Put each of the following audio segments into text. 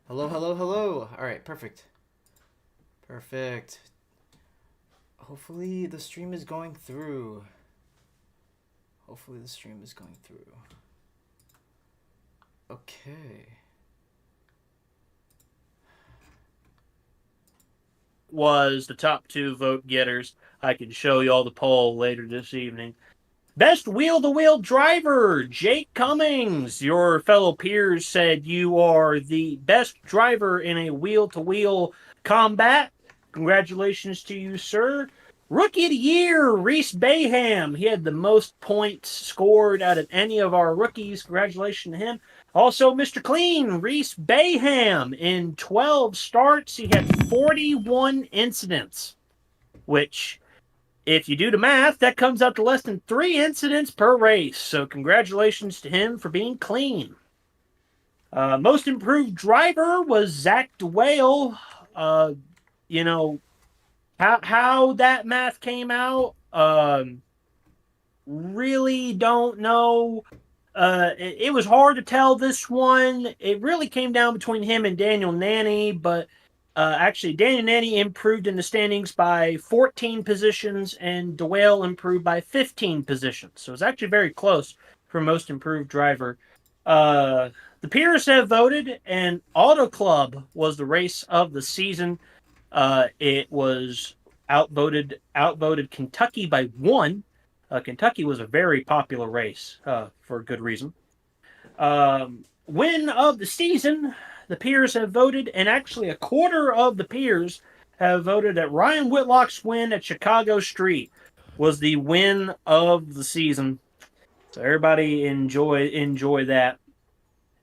Hello, hello, hello. All right, perfect. Perfect. Hopefully the stream is going through. Hopefully the stream is going through. Okay. Was the top 2 vote getters. I can show you all the poll later this evening. Best wheel-to-wheel driver, Jake Cummings. Your fellow peers said you are the best driver in a wheel-to-wheel combat. Congratulations to you, sir. Rookie of the Year, Reese Bayham. He had the most points scored out of any of our rookies. Congratulations to him. Also, Mr. Clean, Reese Bayham. In 12 starts, he had 41 incidents, which, if you do the math, that comes out to less than 3 incidents per race. So congratulations to him for being clean. Most improved driver was Zach DeWale. How that math came out, really don't know. It was hard to tell this one. It really came down between him and Daniel Nanny, but actually Daniel Nanny improved in the standings by 14 positions, and DeWale improved by 15 positions. So it's actually very close for most improved driver. The peers have voted, and Auto Club was the race of the season. It was outvoted Kentucky by 1. Kentucky was a very popular race for good reason. Win of the season, the peers have voted, and actually a quarter of the peers have voted that Ryan Whitlock's win at Chicago Street was the win of the season. So everybody enjoy that.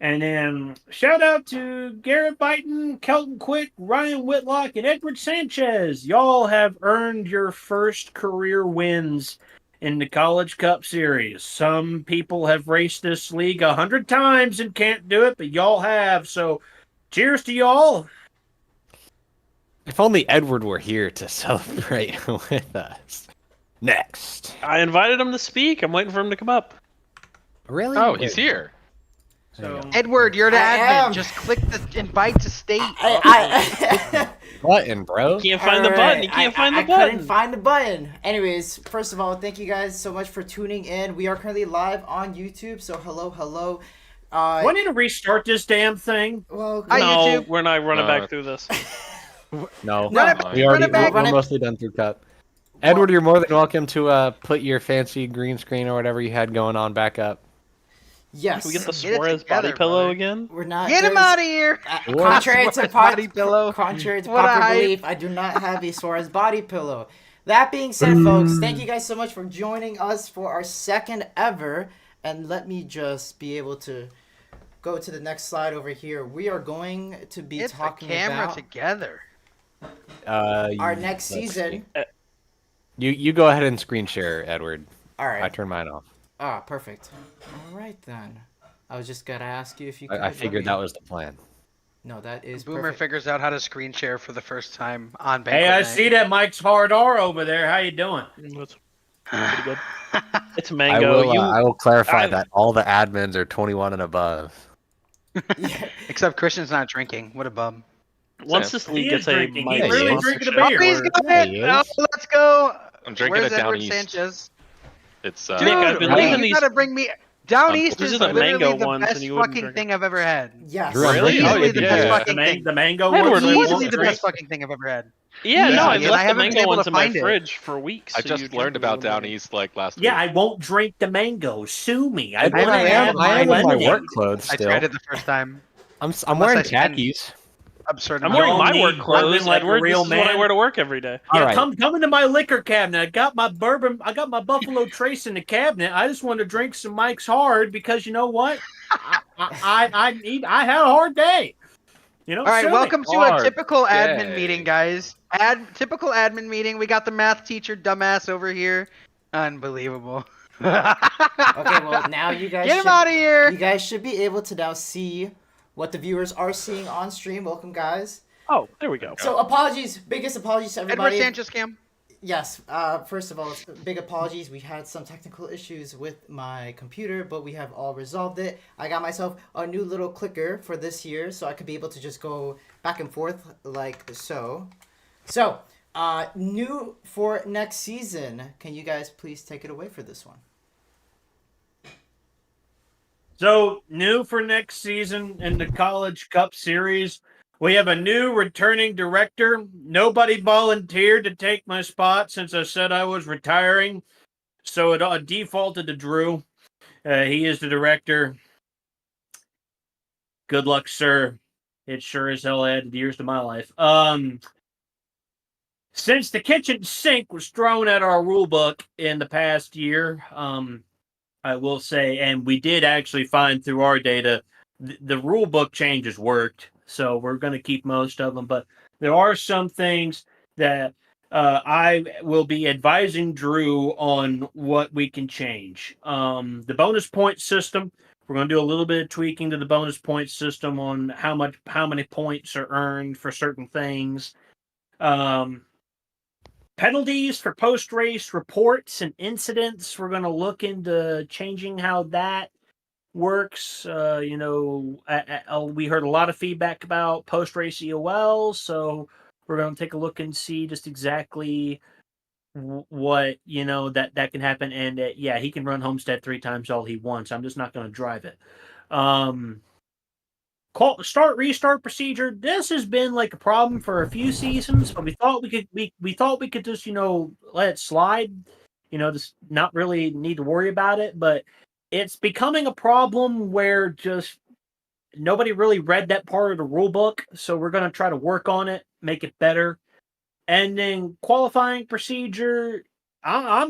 And then shout out to Garrett Byton, Kelton Quick, Ryan Whitlock, and Edward Sanchez. Y'all have earned your first career wins in the College Cup Series. Some people have raced this league 100 times and can't do it, but y'all have. So cheers to y'all. If only Edward were here to celebrate with us. Next. I invited him to speak. I'm waiting for him to come up. Really? Oh, he's here. So Edward, you're the I admin. am. Just click the invite to state. Button, bro. You can't find the button. You can't find the I button. couldn't find the button. Anyways, first of all, thank you guys so much for tuning in. We are currently live on YouTube, so hello. do I need to restart this damn thing? Well, Hi, No, YouTube. we're not running No. back through this. No. Run it back, We run already, it back. we're mostly done through Cup. Edward, you're more than welcome to put your fancy green screen or whatever you had going on back up. yes. Can we get the Get it Suarez together, body pillow brother. again? We're not. Get him there's- out of here. Contrary to Suarez body pillow. contrary to What a popular hype. belief, I do not have a Suarez body pillow. That being said, folks, thank you guys so much for joining us for our second ever. And let me just be able to go to the next slide over here. We are going to be Get the talking camera about together. our next let's season. see. You go ahead and screen share, Edward. All I right. turned mine off. Ah, perfect. All right then. I was just gonna ask you if you could. I figured that was the plan. No, that is Boomer perfect. figures out how to screen share for the first time on Banquet Hey, I night. see that Mike's hard R over there. How you doing? That's pretty good. It's I Mango. will clarify I- that all the admins are 21 and above. Yeah. Except Christian's not drinking. What a bum. Once this He league is gets a drinking. Mike He's really sponsorship, drinking a beer. Oh, he's got Yeah, it. he Oh, is. let's go. I'm drinking Where's it down Edward east. Sanchez? It's Dude, Nick, I've been wait, leaving you these- gotta bring me. Down East These is are the literally mango the ones, best and you wouldn't fucking drink thing I've ever had. Yes. Drew, I'm Really? bringing Oh, Easily you the a best beer. fucking The thing. mango Edward, ones. we you want Easily won't the drink? best fucking thing I've ever had. Yeah, Yeah, no, I and I left the haven't been mango able ones to in my find it. fridge for weeks. I so you just drink learned them about in the Down morning. East like last Yeah, week. I won't drink the mango. Sue me. I Edward, want I to am- have I my am in my lemonade. work clothes I still. tried it the first time. I'm Unless wearing I spend- khakis. Absurd. I'm amount. wearing my me work clothes, running like a Edward. real This is what I man. wear to work every day. Yeah, All right. come into my liquor cabinet. I got my bourbon. I got my Buffalo Trace in the cabinet. I just want to drink some Mike's Hard because you know what? I had a hard day. You know. All right, sue me. welcome to a Hard typical admin day. meeting, guys. Typical admin meeting. We got the math teacher dumbass over here. Unbelievable. Okay, well now you guys Get him should, out of here. you guys should be able to now see what the viewers are seeing on stream. Welcome, guys. Oh, there we go. So biggest apologies to Edward everybody. Sanchez cam. Yes. First of all, big apologies. We had some technical issues with my computer, but we have all resolved it. I got myself a new little clicker for this year, so I could be able to just go back and forth like so. So, new for next season. Can you guys please take it away for this one? So, new for next season in the College Cup Series, we have a new returning director. Nobody volunteered to take my spot since I said I was retiring, so it defaulted to Drew. He is the director. Good luck, sir. It sure as hell added years to my life. Since the kitchen sink was thrown at our rule book in the past year, I will say, and we did actually find through our data, the rule book changes worked. So we're going to keep most of them. But there are some things that I will be advising Drew on what we can change. The bonus point system, we're going to do a little bit of tweaking to the bonus point system on how many points are earned for certain things. Penalties for post-race reports and incidents. We're going to look into changing how that works. We heard a lot of feedback about post-race EOL, so we're going to take a look and see just exactly what that can happen. And yeah, he can run Homestead 3 times all he wants. I'm just not going to drive it. Start restart procedure. This has been like a problem for a few seasons, but we thought we could just let it slide, just not really need to worry about it. But it's becoming a problem where just nobody really read that part of the rule book, so we're going to try to work on it, make it better. And then qualifying procedure. I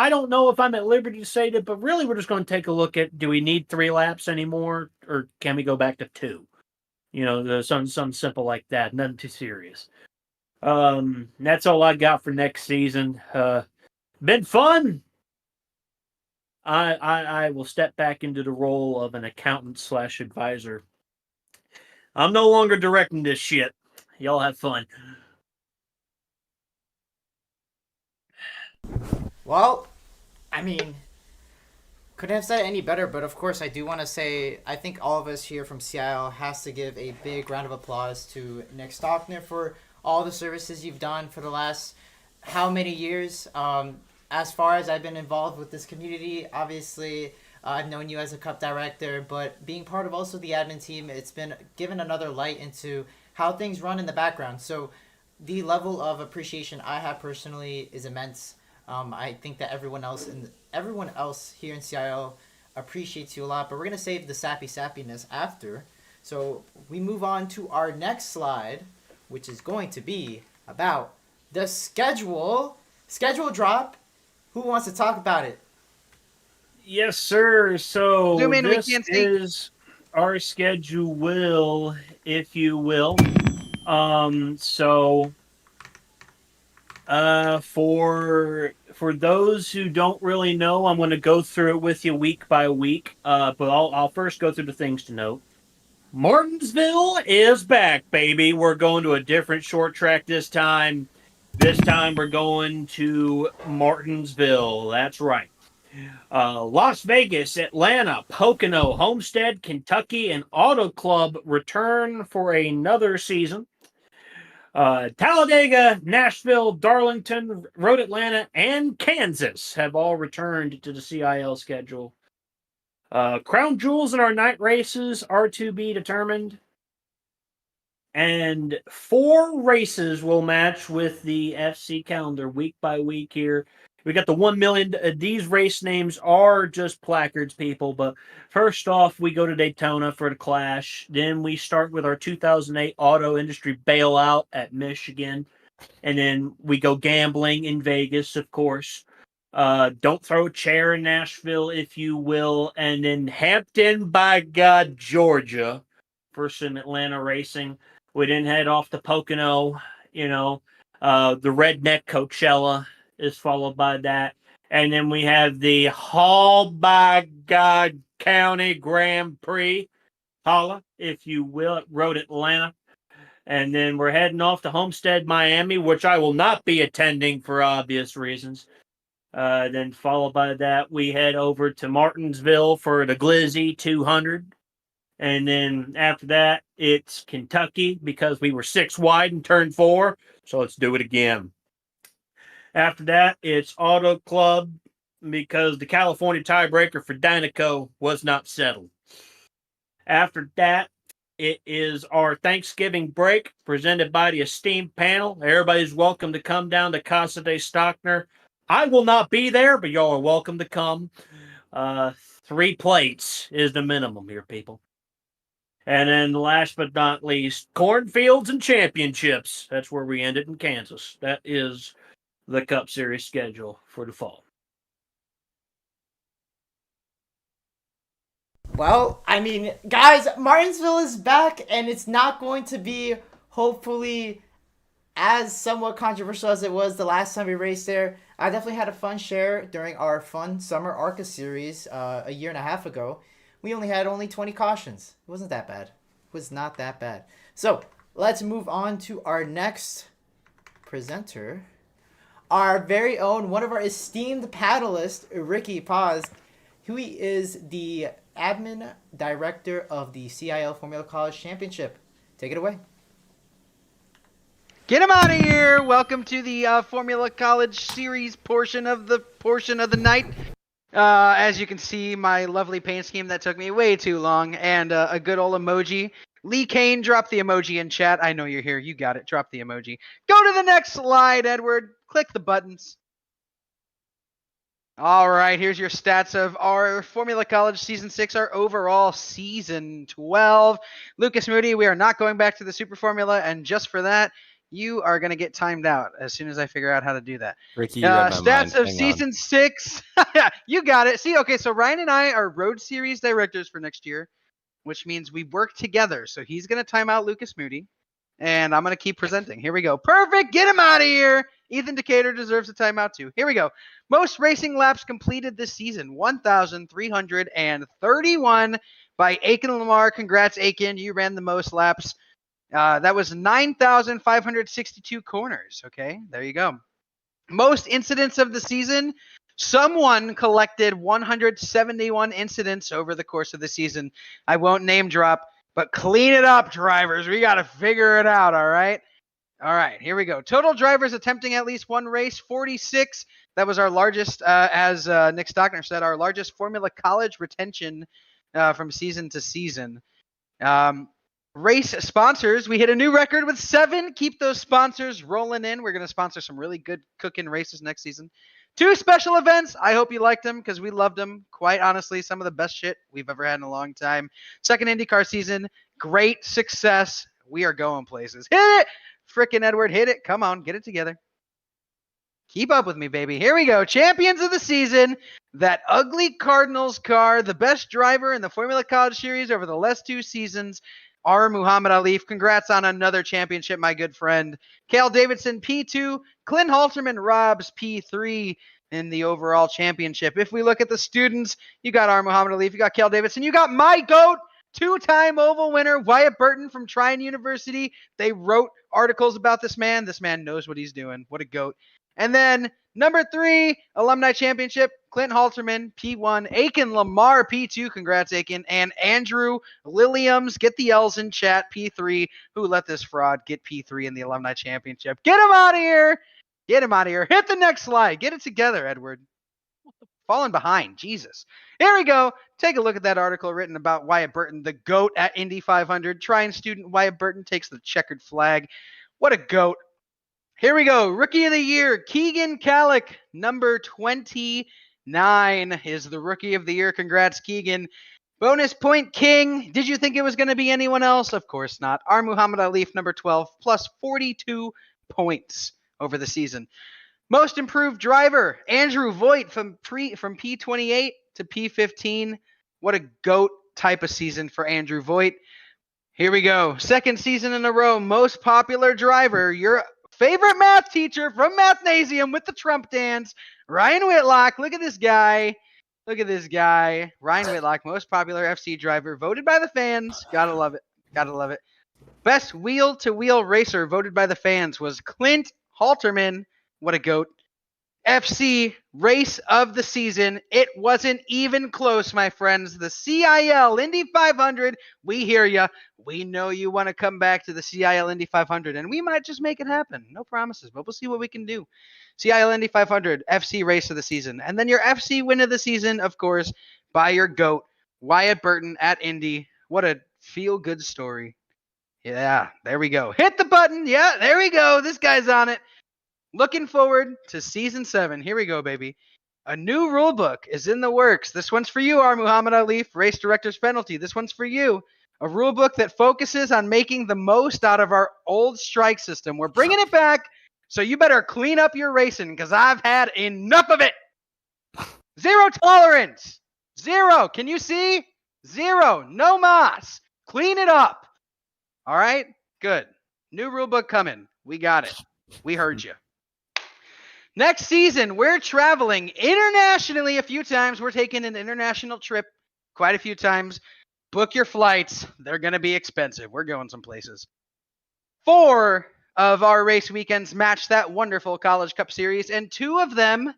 don't know if I'm at liberty to say that, but really we're just going to take a look at, do we need 3 laps anymore, or can we go back to 2? Something simple like that, nothing too serious. That's all I got for next season. Been fun. I will step back into the role of an accountant / advisor. I'm no longer directing this shit. Y'all have fun. Well, I mean, couldn't have said it any better, but of course I do want to say I think all of us here from CIL has to give a big round of applause to Nick Stockner for all the services you've done for the last how many years. As far as I've been involved with this community, obviously I've known you as a cup director, but being part of also the admin team, it's been given another light into how things run in the background. So the level of appreciation I have personally is immense. I think that everyone else here in CIL appreciates you a lot, but we're gonna save the sappiness after. So we move on to our next slide, which is going to be about the schedule drop. Who wants to talk about it? Yes, sir. So Zoom in, we this can't see. is our schedule, if you will. For those who don't really know, I'm going to go through it with you week by week. But I'll first go through the things to note. Martinsville is back, baby. We're going to a different short track this time. This time we're going to Martinsville. That's right. Las Vegas, Atlanta, Pocono, Homestead, Kentucky, and Auto Club return for another season. Talladega, Nashville, Darlington, Road Atlanta, and Kansas have all returned to the CIL schedule. Crown jewels in our night races are to be determined. And 4 races will match with the FC calendar week by week here. We got the 1 million. These race names are just placards, people. But first off, we go to Daytona for the Clash. Then we start with our 2008 auto industry bailout at Michigan. And then we go gambling in Vegas, of course. Don't throw a chair in Nashville, if you will. And then Hampton, by God, Georgia for some Atlanta racing. We then head off to Pocono, the redneck Coachella is followed by that. And then we have the Hall by God County Grand Prix, holla, if you will, at Road Atlanta. And then we're heading off to Homestead, Miami, which I will not be attending for obvious reasons. Then followed by that, we head over to Martinsville for the Glizzy 200. And then after that, it's Kentucky because we were 6 wide and turned 4. So let's do it again. After that, it's Auto Club because the California tiebreaker for Danico was not settled. After that, it is our Thanksgiving break presented by the esteemed panel. Everybody's welcome to come down to Casa de Stockner. I will not be there, but y'all are welcome to come. 3 plates is the minimum here, people. And then last but not least, cornfields and championships. That's where we ended in Kansas. That is the Cup Series schedule for the fall. Well, I mean, guys, Martinsville is back, and it's not going to be, hopefully, as somewhat controversial as it was the last time we raced there. I definitely had a fun share during our fun summer ARCA series a year and a half ago. We only had 20 cautions. It wasn't that bad. It was not that bad. So, let's move on to our next presenter. Our very own, one of our esteemed paddlists, Ricky Paz, who is the admin director of the CIL Formula College Championship. Take it away. Get him out of here! Welcome to the Formula College Series portion of the night. As you can see, my lovely paint scheme that took me way too long, and a good old emoji. Lee Kane, drop the emoji in chat. I know you're here. You got it. Drop the emoji. Go to the next slide, Edward. Click the buttons. All right, here's your stats of our Formula College Season 6, our overall Season 12. Lucas Moody, we are not going back to the Super Formula, and just for that, you are going to get timed out as soon as I figure out how to do that. Ricky, you read my Stats mind. of Hang Season 6. You got it. See, okay, so Ryan and I are Road Series directors for next year, which means we work together. So he's going to time out Lucas Moody, and I'm going to keep presenting. Here we go. Perfect. Get him out of here. Ethan Decatur deserves a timeout too. Here we go. Most racing laps completed this season, 1,331 by Aiken Lamar. Congrats, Aiken. You ran the most laps. That was 9,562 corners. Okay, there you go. Most incidents of the season. Someone collected 171 incidents over the course of the season. I won't name drop, but clean it up, drivers. We got to figure it out, all right? All right, here we go. Total drivers attempting at least one race, 46. That was our largest, as Nick Stockner said, our largest Formula College retention from season to season. Race sponsors, we hit a new record with 7. Keep those sponsors rolling in. We're going to sponsor some really good cooking races next season. 2 special events. I hope you liked them because we loved them. Quite honestly, some of the best shit we've ever had in a long time. Second IndyCar season. Great success. We are going places. Hit it! Frickin' Edward, hit it. Come on, get it together. Keep up with me, baby. Here we go. Champions of the season. That ugly Cardinals car. The best driver in the Formula College Series over the last 2 seasons. R. Muhammad Ali. Congrats on another championship, my good friend. Cale Davidson, P2. Clint Halterman, Robs, P3 in the overall championship. If we look at the students, you got R. Muhammad Ali. You got Cale Davidson. You got my GOAT, 2-time oval winner, Wyatt Burton from Tryon University. They wrote articles about this man. This man knows what he's doing. What a GOAT. And then number 3, Alumni Championship, Clint Halterman, P1, Aiken Lamar, P2, congrats Aiken, and Andrew Lilliams, get the L's in chat, P3, who let this fraud get P3 in the Alumni Championship. Get him out of here! Get him out of here. Hit the next slide. Get it together, Edward. Falling behind, Jesus. Here we go. Take a look at that article written about Wyatt Burton, the GOAT at Indy 500. Tryon student Wyatt Burton takes the checkered flag. What a GOAT. Here we go. Rookie of the Year, Keegan Kallick, number 29 is the Rookie of the Year. Congrats, Keegan. Bonus point king. Did you think it was going to be anyone else? Of course not. R. Muhammad Ali, number 12, plus 42 points over the season. Most improved driver, Andrew Voigt from P28 to P15. What a GOAT type of season for Andrew Voigt. Here we go. Second season in a row, most popular driver, your favorite math teacher from Mathnasium with the Trump dance, Ryan Whitlock. Look at this guy. Look at this guy. Ryan Whitlock, most popular FC driver, voted by the fans. Gotta love it. Gotta love it. Best wheel-to-wheel racer voted by the fans was Clint Halterman. What a goat. FC race of the season. It wasn't even close, my friends. The CIL Indy 500. We hear ya. We know you want to come back to the CIL Indy 500, and we might just make it happen. No promises, but we'll see what we can do. CIL Indy 500, FC race of the season. And then your FC win of the season, of course, by your GOAT, Wyatt Burton at Indy. What a feel-good story. Yeah, there we go. Hit the button. Yeah, there we go. This guy's on it. Looking forward to season 7. Here we go, baby. A new rule book is in the works. This one's for you, our Muhammad Ali, race director's penalty. This one's for you. A rule book that focuses on making the most out of our old strike system. We're bringing it back, so you better clean up your racing because I've had enough of it. Zero tolerance. Zero. Can you see? Zero. No mas. Clean it up. All right? Good. New rule book coming. We got it. We heard you. Next season, we're traveling internationally a few times. We're taking an international trip quite a few times. Book your flights. They're going to be expensive. We're going some places. 4 of our race weekends match that wonderful College Cup Series, and 2 of them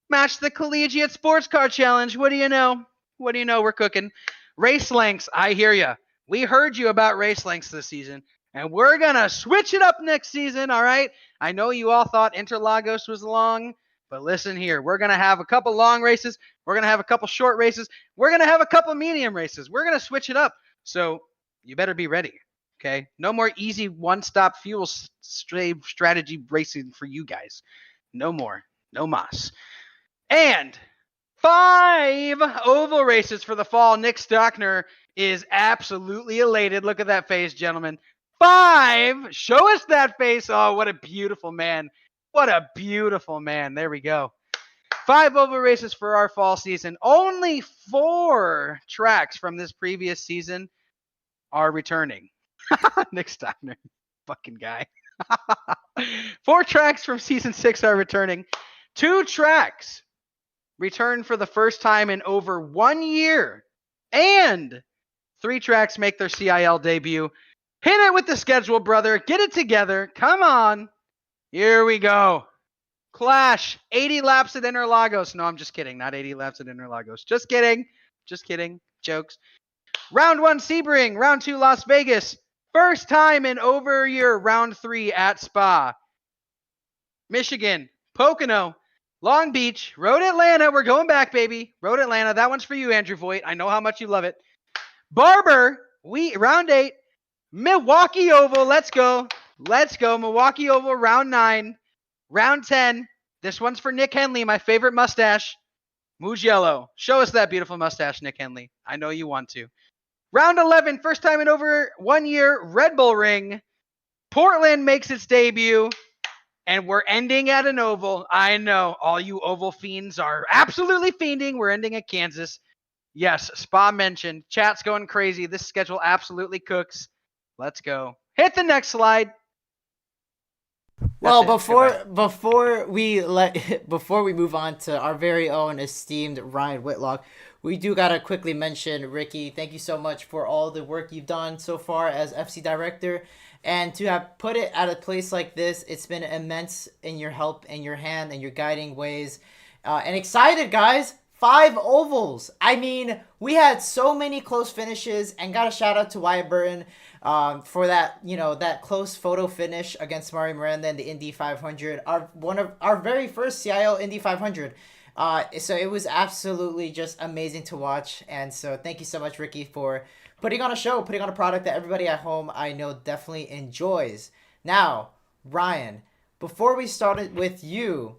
match the Collegiate Sports Car Challenge. What do you know? What do you know? We're cooking. Race lengths. I hear you. We heard you about race lengths this season, and we're going to switch it up next season, all right? I know you all thought Interlagos was long, but listen here. We're going to have a couple long races. We're going to have a couple short races. We're going to have a couple medium races. We're going to switch it up. So you better be ready, okay? No more easy one-stop fuel strategy racing for you guys. No more. No mas. And 5 oval races for the fall. Nick Stockner is absolutely elated. Look at that face, gentlemen. 5. Show us that face. Oh, what a beautiful man. What a beautiful man. There we go. 5 oval races for our fall season. Only 4 tracks from this previous season are returning. Nick Steiner, fucking guy. 4 tracks from season 6 are returning. 2 tracks return for the first time in over 1 year. And 3 tracks make their CIL debut. Hit it with the schedule, brother. Get it together. Come on. Here we go. Clash. 80 laps at Interlagos. No, I'm just kidding. Not 80 laps at Interlagos. Just kidding. Just kidding. Jokes. Round 1, Sebring. Round 2, Las Vegas. First time in over a year. Round 3 at Spa. Michigan. Pocono. Long Beach. Road Atlanta. We're going back, baby. Road Atlanta. That one's for you, Andrew Voigt. I know how much you love it. Barber. Round 8. Milwaukee Oval, let's go. Let's go. Milwaukee Oval, round 9. Round 10. This one's for Nick Henley, my favorite mustache. Mugello. Show us that beautiful mustache, Nick Henley. I know you want to. Round 11, first time in over 1 year, Red Bull Ring. Portland makes its debut, and we're ending at an oval. I know, all you oval fiends are absolutely fiending. We're ending at Kansas. Yes, Spa mentioned. Chat's going crazy. This schedule absolutely cooks. Let's go. Hit the next slide. Well, That's it. before we move on to our very own esteemed Ryan Whitlock, we do gotta quickly mention Ricky. Thank you so much for all the work you've done so far as FC director, and to have put it at a place like this. It's been immense in your help and your hand and your guiding ways, and excited, guys. 5 ovals. I mean, we had so many close finishes, and got a shout out to Wyatt Burton for that, that close photo finish against Mario Miranda in the Indy 500, one of our very first CIL Indy 500. So it was absolutely just amazing to watch, and so thank you so much, Ricky, for putting on a show, putting on a product that everybody at home I know definitely enjoys. Now, Ryan, before we started with you,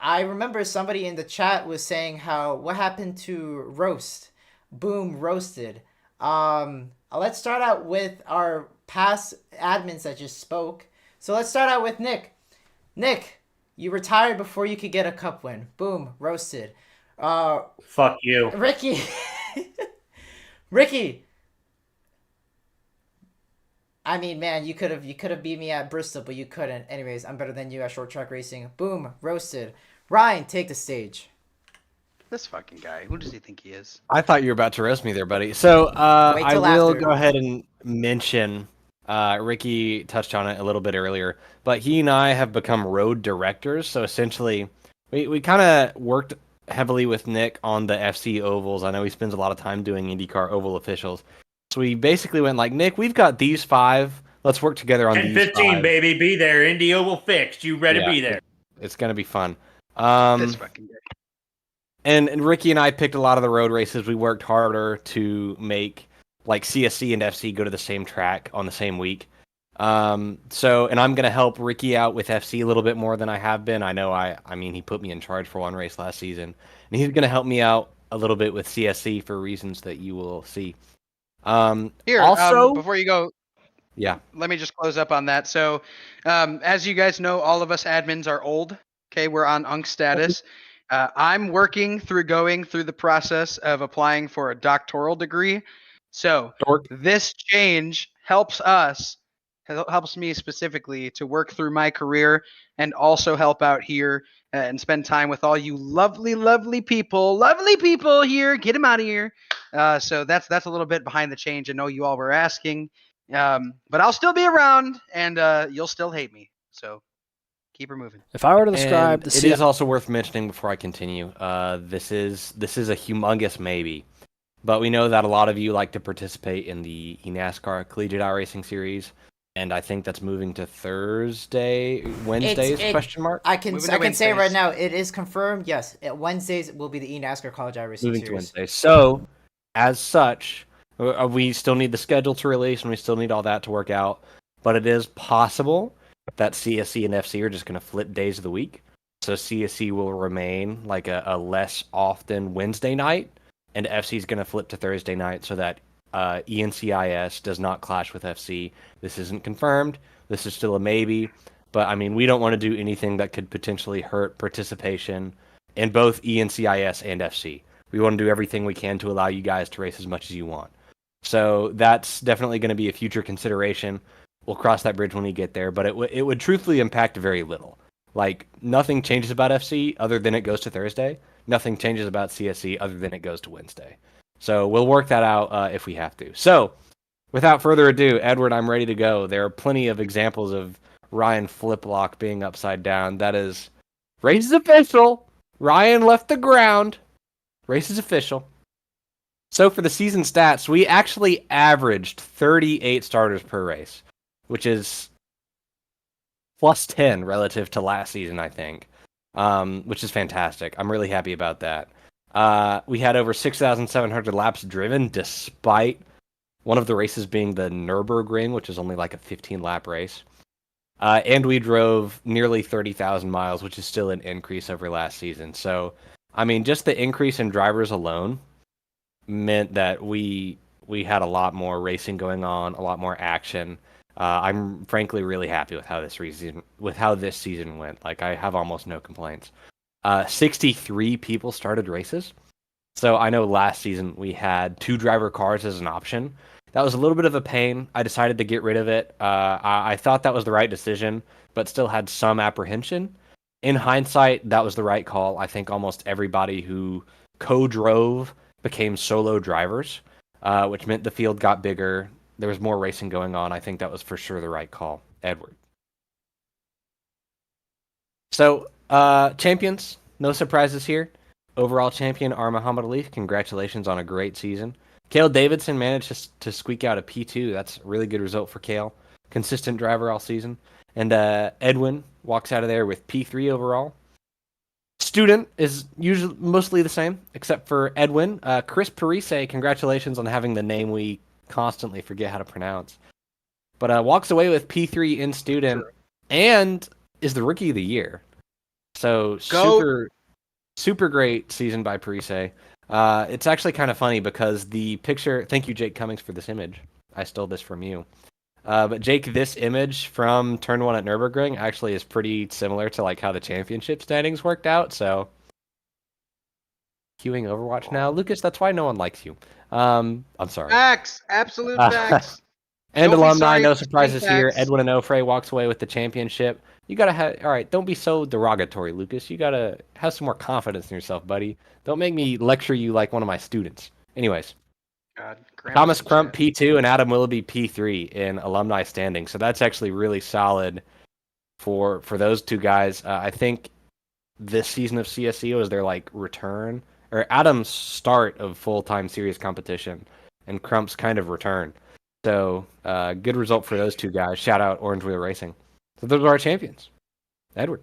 I remember somebody in the chat was saying what happened to Roast. Boom, roasted. Let's start out with our past admins that just spoke. So let's start out with Nick. Nick, you retired before you could get a cup win. Boom, roasted. Fuck you. Ricky. Ricky. I mean, man, you could have beat me at Bristol, but you couldn't. Anyways, I'm better than you at short track racing. Boom, roasted. Ryan, take the stage. This fucking guy. Who does he think he is? I thought you were about to roast me there, buddy. So Wait I till will after. go ahead and mention Ricky touched on it a little bit earlier, but he and I have become road directors. So essentially, we kind of worked heavily with Nick on the FC ovals. I know he spends a lot of time doing IndyCar oval officials. So we basically went like, Nick, we've got these 5. Let's work together on 10, these 15, 5. baby, be there. Indy Oval fixed. You ready to be there? It's gonna be fun. This fucking day. And Ricky and I picked a lot of the road races. We worked harder to make like CSC and FC go to the same track on the same week. And I'm gonna help Ricky out with FC a little bit more than I have been. I know I mean he put me in charge for one race last season, and he's gonna help me out a little bit with CSC for reasons that you will see. Here, Also, before you go, yeah, let me just close up on that. So, as you guys know, all of us admins are old. Okay, we're on UNC status. I'm going through the process of applying for a doctoral degree. So dork. this change helps me specifically to work through my career and also help out here and spend time with all you lovely people here. Get them out of here. So that's a little bit behind the change. I know you all were asking, but I'll still be around and you'll still hate me. So keep her moving. If I were to describe And the it CIL is also worth mentioning before I continue. This is a humongous maybe, but we know that a lot of you like to participate in the NASCAR Collegiate iRacing series, and I think that's moving to Wednesdays? Question mark. I can Moving to say it right Wednesdays. now. It is confirmed. Yes, Wednesdays will be the eNASCAR College iRacing Moving to series. Wednesdays. So, as such, we still need the schedule to release, and we still need all that to work out. But it is possible that CSC and FC are just going to flip days of the week. So CSC will remain like a less often Wednesday night, and FC is going to flip to Thursday night so that ENCIS does not clash with FC. This isn't confirmed. This is still a maybe. But, I mean, we don't want to do anything that could potentially hurt participation in both ENCIS and FC. We want to do everything we can to allow you guys to race as much as you want. So that's definitely going to be a future consideration. We'll cross that bridge when we get there, but it would truthfully impact very little. Like, nothing changes about FC other than it goes to Thursday. Nothing changes about CSC other than it goes to Wednesday. So we'll work that out if we have to. So, without further ado, Edward, I'm ready to go. There are plenty of examples of Ryan Fliplock being upside down. That is, race is official. Ryan left the ground. Race is official. So for the season stats, we actually averaged 38 starters per race, which is plus 10 relative to last season, I think, which is fantastic. I'm really happy about that. We had over 6,700 laps driven, despite one of the races being the Nürburgring, which is only like a 15-lap race. And we drove nearly 30,000 miles, which is still an increase over last season. So, I mean, just the increase in drivers alone meant that we had a lot more racing going on, a lot more action. I'm frankly really happy with how this season went. Like, I have almost no complaints. 63 people started races. So I know last season we had 2 driver cars as an option. That was a little bit of a pain. I decided to get rid of it. I thought that was the right decision, but still had some apprehension. In hindsight, that was the right call. I think almost everybody who co-drove became solo drivers, which meant the field got bigger. There was more racing going on. I think that was for sure the right call. Edward. So, champions, no surprises here. Overall champion are Muhammad Ali. Congratulations on a great season. Cale Davidson managed to squeak out a P2. That's a really good result for Cale. Consistent driver all season. And Edwin walks out of there with P3 overall. Student is usually mostly the same, except for Edwin. Chris Parise, congratulations on having the name we constantly forget how to pronounce. But walks away with P3 in student and is the rookie of the year. So super great season by Parise. It's actually kind of funny because the picture, thank you Jake Cummings for this image. I stole this from you. But Jake, this image from turn 1 at Nürburgring actually is pretty similar to like how the championship standings worked out. So queuing Overwatch now. Lucas, that's why no one likes you. I'm sorry. Facts, absolute facts. And Don't be alumni, sorry, no just surprises say here. facts. Edwin Onofre walks away with the championship. You gotta have, all right, don't be so derogatory, Lucas. You gotta have some more confidence in yourself, buddy. Don't make me lecture you like one of my students. Anyways, God, Thomas Grandma's in Crump chat. P2 and Adam Willoughby P3 in alumni standing. So that's actually really solid for those two guys. I think this season of CSE was their like return, or Adam's start of full-time serious competition, and Crump's kind of return. So good result for those two guys. Shout out Orange Wheel Racing. So those are our champions. Edward.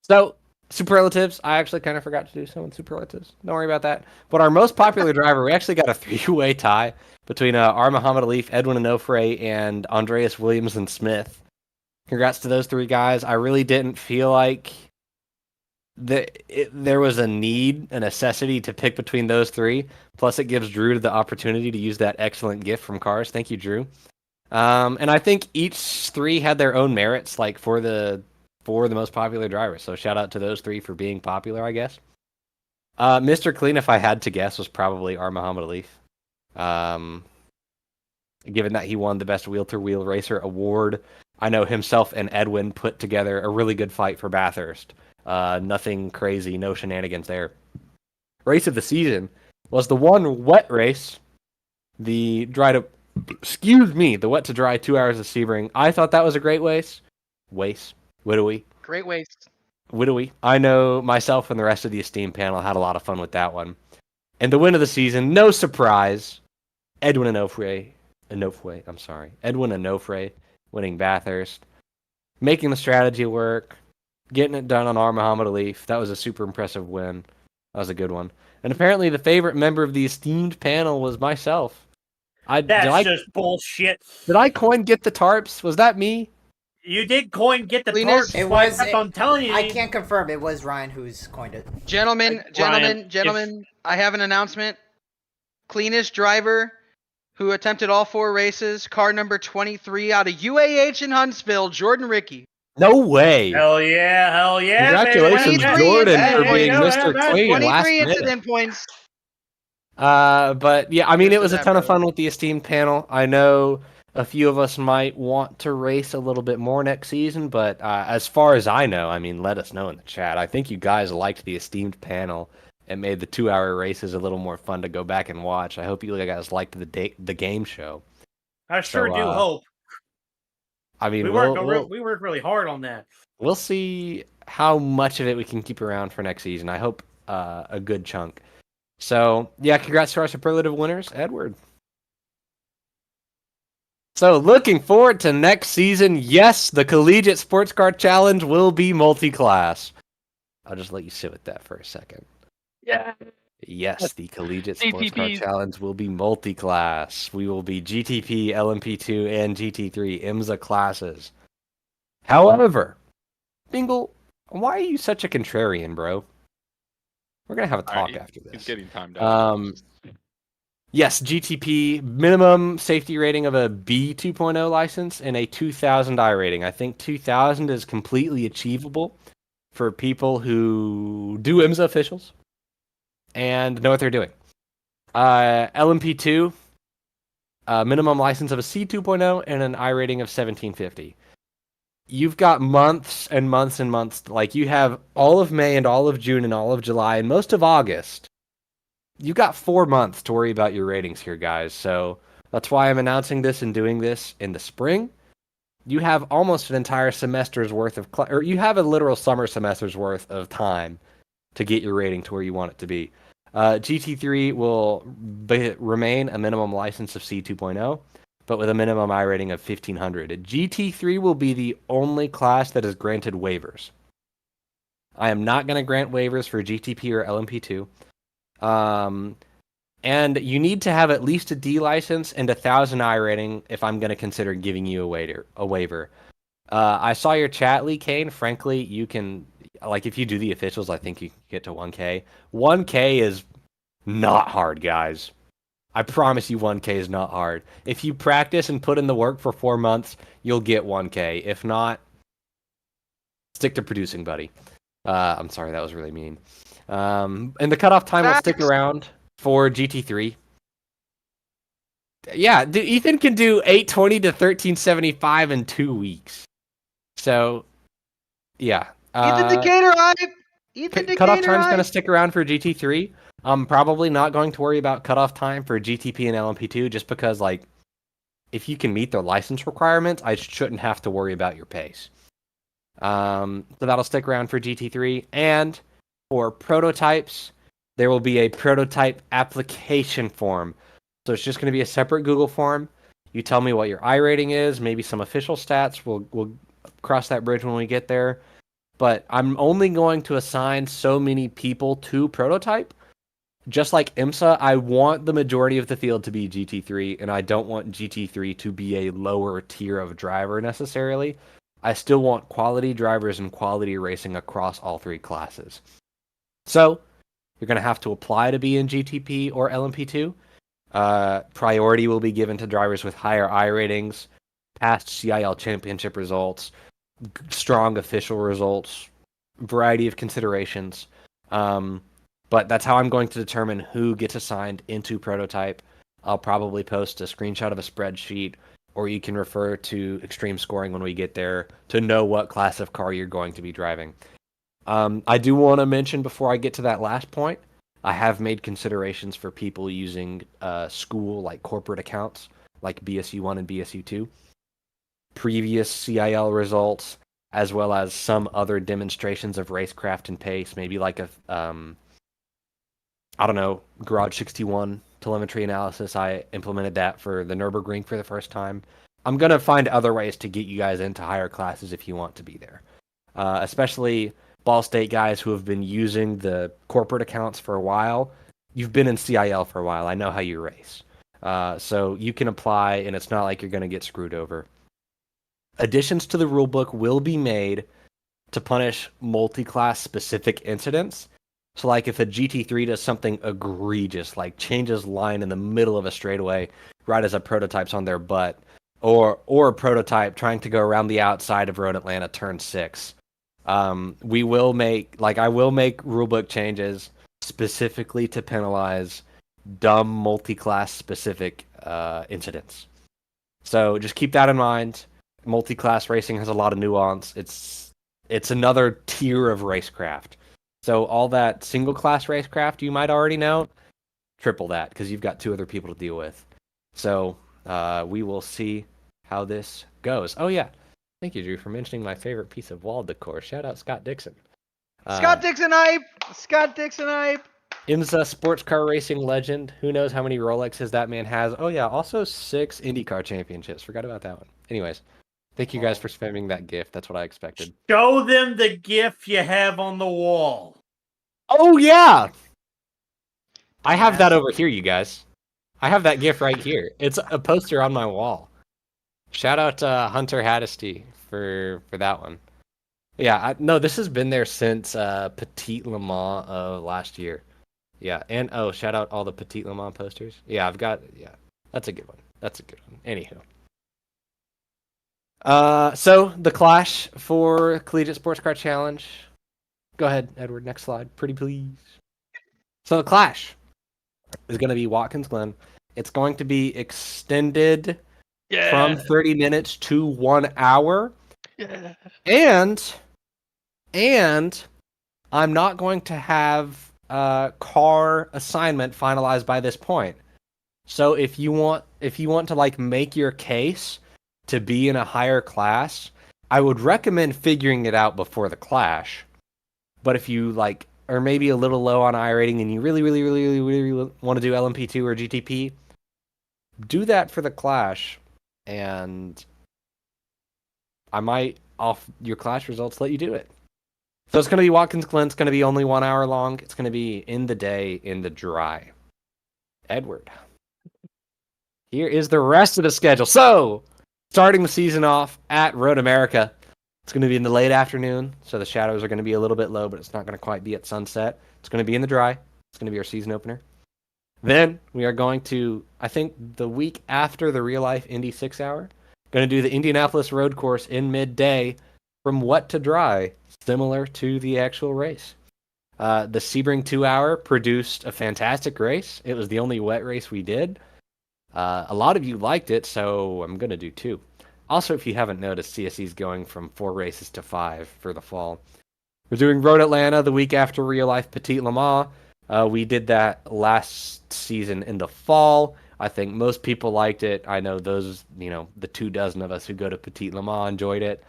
So superlatives. I actually kind of forgot to do some with superlatives. Don't worry about that. But our most popular driver, we actually got a 3-way tie between R. Muhammad Alif, Edwin Onofre, and Andreas Williams and Smith. Congrats to those 3 guys. I really didn't feel like there was a necessity to pick between those 3. Plus, it gives Drew the opportunity to use that excellent gift from Cars. Thank you, Drew. And I think each 3 had their own merits, like for the most popular drivers. So shout out to those 3 for being popular, I guess. Mr. Clean, if I had to guess, was probably R. Muhammad Alif. Given that he won the Best Wheel-to-Wheel Racer award, I know himself and Edwin put together a really good fight for Bathurst. Nothing crazy, no shenanigans there. Race of the season was the one wet race, the wet to dry 2 hours of Sebring. I thought that was a great race. Widowy. Great waste. Widowy. I know myself and the rest of the Esteem panel had a lot of fun with that one. And the win of the season, no surprise, Edwin Onofre, winning Bathurst, making the strategy work, getting it done on R. Muhammad Alif. That was a super impressive win. That was a good one. And apparently the favorite member of the esteemed panel was myself. That's just bullshit. Did I coin get the tarps? Was that me? You did coin get the Linus? tarps. I'm telling you. I can't confirm. It was Ryan who's coined it. Gentlemen, I have an announcement. Cleanest driver who attempted all 4 races, car number 23 out of UAH in Huntsville, Jordan Rickey. No way. Hell yeah, Congratulations, baby. Jordan, for being Yeah, Mr. yeah, Clean. 23 incident points. But yeah, I mean, Cheers it was to a that, ton of brother. fun with the esteemed panel. I know a few of us might want to race a little bit more next season, but as far as I know, I mean, let us know in the chat. I think you guys liked the esteemed panel. It made the 2-hour races a little more fun to go back and watch. I hope you guys liked the game show. I sure So, do hope. I mean, We worked really hard on that. we'll see how much of it we can keep around for next season. I hope a good chunk. So, yeah, congrats to our superlative winners, Edward. So, looking forward to next season. Yes, the Collegiate Sports Car Challenge will be multi-class. I'll just let you sit with that for a second. Yeah. Yes, the Collegiate Sports Car CTPs. Challenge will be multi-class. We will be GTP, LMP2, and GT3 IMSA classes. However, Bingle, why are you such a contrarian, bro? We're going to have a talk after this. He's getting timed out. Yes, GTP, minimum safety rating of a B 2.0 license and a 2000 I rating. I think 2000 is completely achievable for people who do IMSA officials and know what they're doing. LMP2, minimum license of a C 2.0 and an I rating of 1750. You've got months and months and months. Like, you have all of May and all of June and all of July and most of August. You've got 4 months to worry about your ratings here, guys. So that's why I'm announcing this and doing this in the spring. You have almost an entire semester's worth of, or you have a literal summer semester's worth of time to get your rating to where you want it to be. GT3 will remain a minimum license of C 2.0, but with a minimum I rating of 1500. GT3 will be the only class that is granted waivers. I am not going to grant waivers for GTP or LMP2. And you need to have at least a D license and 1000 I rating if I'm going to consider giving you a waiver. I saw your chat, Lee Kane. Frankly, you can, like, if you do the officials, I think you can get to 1K. 1K is not hard, guys. I promise you 1K is not hard. If you practice and put in the work for 4 months, you'll get 1K. If not, stick to producing, buddy. I'm sorry, that was really mean. And the cutoff time will stick around for GT3. Yeah, Ethan can do 820 to 1375 in 2 weeks. So, yeah. Ethan Decatur hype. Cutoff time's going to stick around for GT3. I'm probably not going to worry about cutoff time for GTP and LMP2 just because, like, if you can meet their license requirements, I shouldn't have to worry about your pace. So that'll stick around for GT3. And for prototypes, there will be a prototype application form. So it's just going to be a separate Google form. You tell me what your iRating is, maybe some official stats. We'll cross that bridge when we get there. But I'm only going to assign so many people to prototype. Just like IMSA, I want the majority of the field to be GT3, and I don't want GT3 to be a lower tier of driver necessarily. I still want quality drivers and quality racing across all three classes. So, you're going to have to apply to be in GTP or LMP2. Priority will be given to drivers with higher iRatings, past CIL championship results, strong official results, variety of considerations. But that's how I'm going to determine who gets assigned into prototype. I'll probably post a screenshot of a spreadsheet, or you can refer to extreme scoring when we get there to know what class of car you're going to be driving. I do want to mention before I get to that last point, I have made considerations for people using school, like corporate accounts, like BSU1 and BSU2, previous CIL results, as well as some other demonstrations of racecraft and pace, maybe like a I don't know, Garage 61 telemetry analysis. I implemented that for the Nürburgring for the first time. I'm going to find other ways to get you guys into higher classes if you want to be there. Especially Ball State guys who have been using the corporate accounts for a while. You've been in CIL for a while. I know how you race. So you can apply, and it's not like you're going to get screwed over. Additions to the rulebook will be made to punish multi-class specific incidents. So, like, if a GT3 does something egregious, like changes line in the middle of a straightaway right as a prototype's on their butt, or a prototype trying to go around the outside of Road Atlanta turn 6, I will make rulebook changes specifically to penalize dumb multi-class specific incidents. So just keep that in mind. Multi-class racing has a lot of nuance. It's another tier of racecraft. So all that single-class racecraft you might already know, triple that, because you've got 2 other people to deal with. So we will see how this goes. Oh, yeah. Thank you, Drew, for mentioning my favorite piece of wall decor. Shout out Scott Dixon. Scott Dixon hype! Scott Dixon hype! IMSA sports car racing legend. Who knows how many Rolexes that man has. Oh, yeah. Also 6 IndyCar championships. Forgot about that one. Anyways, thank you guys for spamming that GIF. That's what I expected. Show them the GIF you have on the wall. Oh, yeah! I have that over here, you guys. I have that GIF right here. It's a poster on my wall. Shout out to Hunter Haddisty for that one. Yeah, no, this has been there since Petit Le Mans of last year. Yeah, and shout out all the Petit Le Mans posters. Yeah, that's a good one. Anywho. So the clash for Collegiate Sports Car Challenge. Go ahead, Edward. Next slide, pretty please. So the clash is going to be Watkins Glen. It's going to be extended from 30 minutes to 1 hour. Yeah. And I'm not going to have car assignment finalized by this point. So if you want to like make your case to be in a higher class, I would recommend figuring it out before the clash. But if you like are maybe a little low on iRating and you really want to do LMP2 or GTP, do that for the clash, and I might, off your clash results, let you do it. So it's going to be Watkins Glen. It's going to be only 1 hour long. It's going to be in the day, in the dry. Edward. Here is the rest of the schedule. So, starting the season off at Road America. It's going to be in the late afternoon, so the shadows are going to be a little bit low, but it's not going to quite be at sunset. It's going to be in the dry. It's going to be our season opener. Then we are going to, I think, the week after the Real Life Indy 6 Hour, going to do the Indianapolis Road Course in midday from wet to dry, similar to the actual race. The Sebring 2 Hour produced a fantastic race. It was the only wet race we did. A lot of you liked it, so I'm going to do 2. Also, if you haven't noticed, CSE is going from 4 races to 5 for the fall. We're doing Road Atlanta the week after Real Life Petit Le Mans. We did that last season in the fall. I think most people liked it. I know those, the 24 of us who go to Petit Le Mans enjoyed it.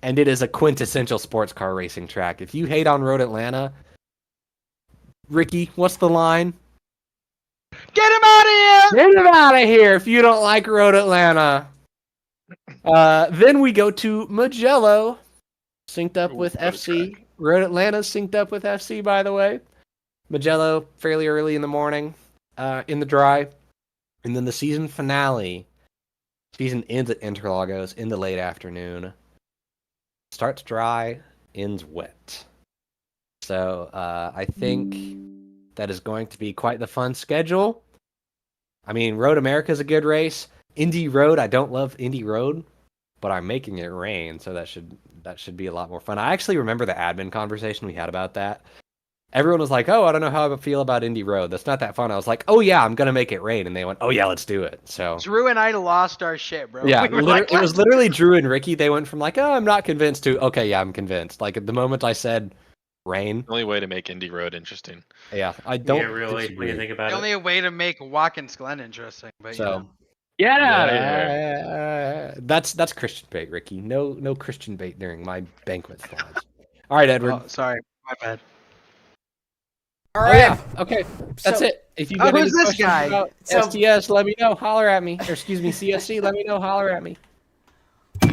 And it is a quintessential sports car racing track. If you hate on Road Atlanta, Ricky, what's the line? Get him out of here! Get him out of here if you don't like Road Atlanta. Then we go to Mugello, synced up with what a FC. Road Atlanta synced up with FC, by the way. Mugello, fairly early in the morning, in the dry. And then the season finale. Season ends at Interlagos in the late afternoon. Starts dry, ends wet. So I think that is going to be quite the fun schedule. I mean, Road America is a good race. Indy Road, I don't love Indy Road, but I'm making it rain, so that should be a lot more fun. I actually remember the admin conversation we had about that. Everyone was like, "Oh, I don't know how I feel about Indy Road. That's not that fun." I was like, "Oh yeah, I'm gonna make it rain," and they went, "Oh yeah, let's do it." So Drew and I lost our shit, bro. yeah, We were like, it was literally Drew and Ricky. They went from like, "Oh, I'm not convinced," to "Okay, yeah, I'm convinced." Like at the moment I said rain. The only way to make Indy Road interesting. Yeah, I don't. Yeah, really. When you disagree. think about the it. only way to make Watkins Glen interesting. But So Yeah. that's Christian bait, Ricky. No Christian bait during my banquet slides. All right, Edward. Oh, sorry, my bad. All Oh right. yeah, okay, that's So- it. If you Oh, got any who's this questions guy? about So- STS, let me know. Holler at me. Or excuse me, CSC. Let me know. Holler at me. How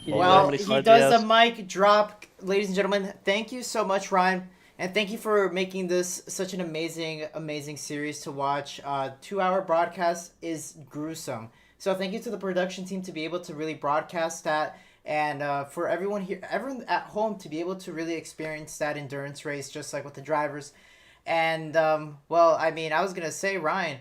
Well, many he slides does has? the mic drop, ladies and gentlemen. Thank you so much, Ryan, and thank you for making this such an amazing series to watch. 2-hour broadcast is gruesome, so thank you to the production team to be able to really broadcast that, and for everyone here, everyone at home to be able to really experience that endurance race, just like with the drivers. And well, I mean, I was gonna say, Ryan,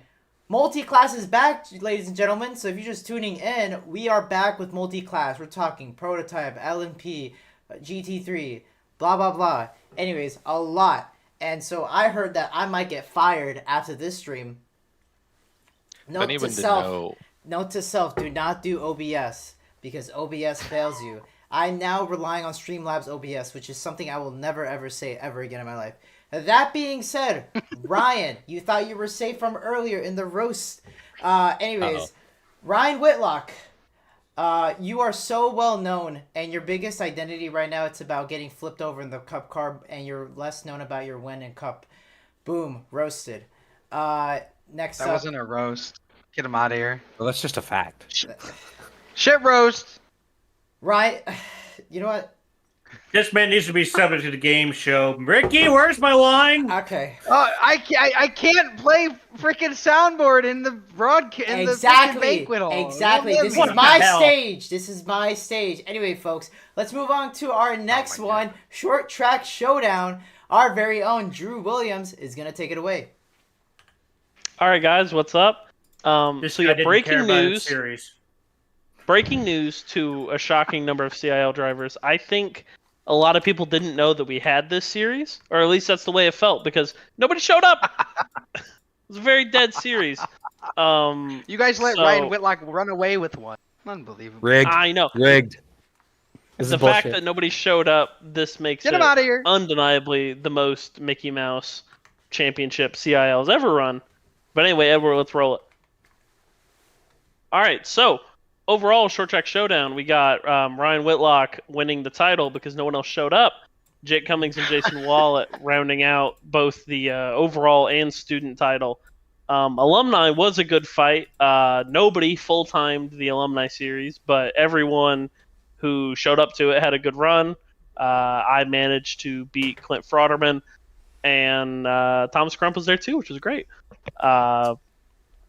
multi-class is back, ladies and gentlemen. So if you're just tuning in, we are back with multi-class. We're talking prototype, LMP, GT3, blah blah blah. Anyways, a lot. And so I heard that I might get fired after this stream. If Note to anyone didn't self. know, Note to self: do not do OBS because OBS fails you. I'm now relying on Streamlabs OBS, which is something I will never ever say ever again in my life. That being said, Ryan, you thought you were safe from earlier in the roast. Anyways, Ryan Whitlock, you are so well known, and your biggest identity right now, it's about getting flipped over in the Cup car, and you're less known about your win in Cup. Boom, roasted. Next That up, wasn't a roast. Get him out of here. Well, that's just a fact. Shit roast. Ryan, you know what? This man needs to be subject to the game show. Ricky, where's my line? Okay. I can't play freaking soundboard in the broadcast in the freaking banquet hall. Exactly. Don't This let is me. my hell? stage. This is my stage. Anyway, folks, let's move on to our next one. Short track showdown. Our very own Drew Williams is gonna take it away. All right, guys, what's up? This So guy yeah, didn't care breaking about his news. series. Breaking news to a shocking number of CIL drivers. I think a lot of people didn't know that we had this series, or at least that's the way it felt because nobody showed up. It was a very dead series. You guys let So- Ryan Whitlock run away with one. Unbelievable. Rigged. I know. Rigged. This The is fact bullshit. that nobody showed up, this makes Get it him out of here. undeniably the most Mickey Mouse championship CIL's ever run. But anyway, Edward, let's roll it. All right, so overall short track showdown, we got Ryan Whitlock winning the title because no one else showed up. Jake Cummings and Jason Wallet rounding out both the overall and student title. Alumni was a good fight. Nobody full-timed the alumni series, but everyone who showed up to it had a good run. I managed to beat Clint Frauderman, and Thomas Crump was there too, which was great.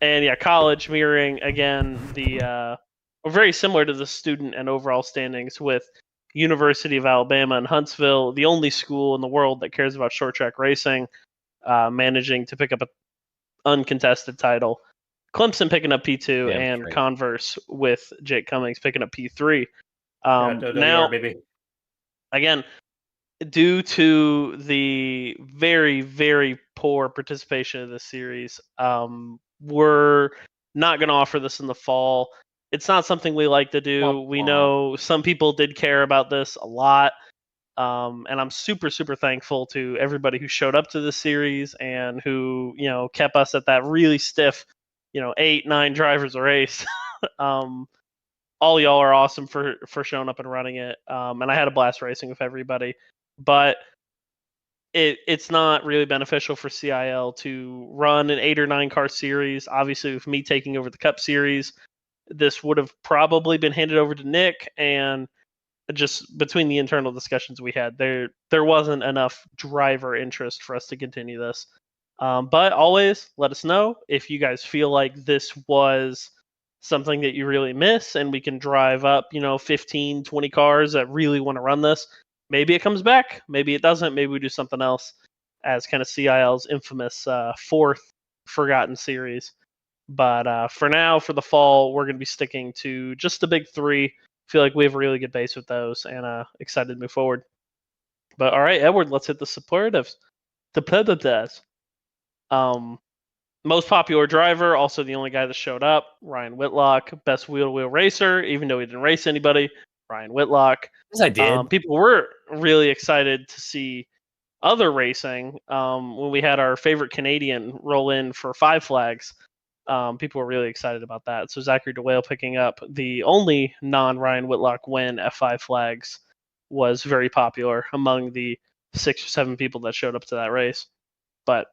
And yeah, college mirroring again the very similar to the student and overall standings with University of Alabama and Huntsville, the only school in the world that cares about short track racing, managing to pick up an uncontested title. Clemson picking up P2 Damn and straight. Converse with Jake Cummings picking up P3. Now, baby. Again, due to the very, very poor participation of this series, we're not going to offer this in the fall. It's not something we like to do. We know some people did care about this a lot. And I'm super, super thankful to everybody who showed up to this series and who, kept us at that really stiff, 8-9 drivers a race. All y'all are awesome for showing up and running it. And I had a blast racing with everybody. But it's not really beneficial for CIL to run an 8 or 9 car series. Obviously, with me taking over the Cup series, this would have probably been handed over to Nick, and just between the internal discussions we had, there wasn't enough driver interest for us to continue this. But always let us know if you guys feel like this was something that you really miss and we can drive up 15, 20 cars that really want to run this. Maybe it comes back, maybe it doesn't, maybe we do something else as kind of CIL's infamous fourth forgotten series. But for now, for the fall, we're going to be sticking to just the big three. Feel like we have a really good base with those, and excited to move forward. But all right, Edward, let's hit the superlatives. The predators. Most popular driver, also the only guy that showed up, Ryan Whitlock. Best wheel-to-wheel racer, even though he didn't race anybody, Ryan Whitlock. Yes, I did. People were really excited to see other racing when we had our favorite Canadian roll in for 5 flags. People were really excited about that. So Zachary DeWale picking up the only non-Ryan Whitlock win at 5 flags was very popular among the 6 or 7 people that showed up to that race. But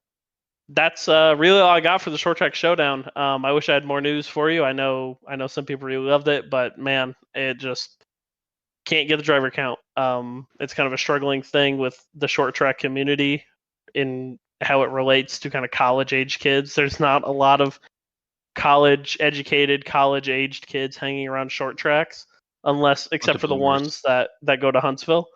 that's really all I got for the short track showdown. I wish I had more news for you. I know some people really loved it, but man, it just can't get the driver count. It's kind of a struggling thing with the short track community in how it relates to kind of college age kids. There's not a lot of college educated, college aged kids hanging around short tracks, except for the ones that go to Huntsville.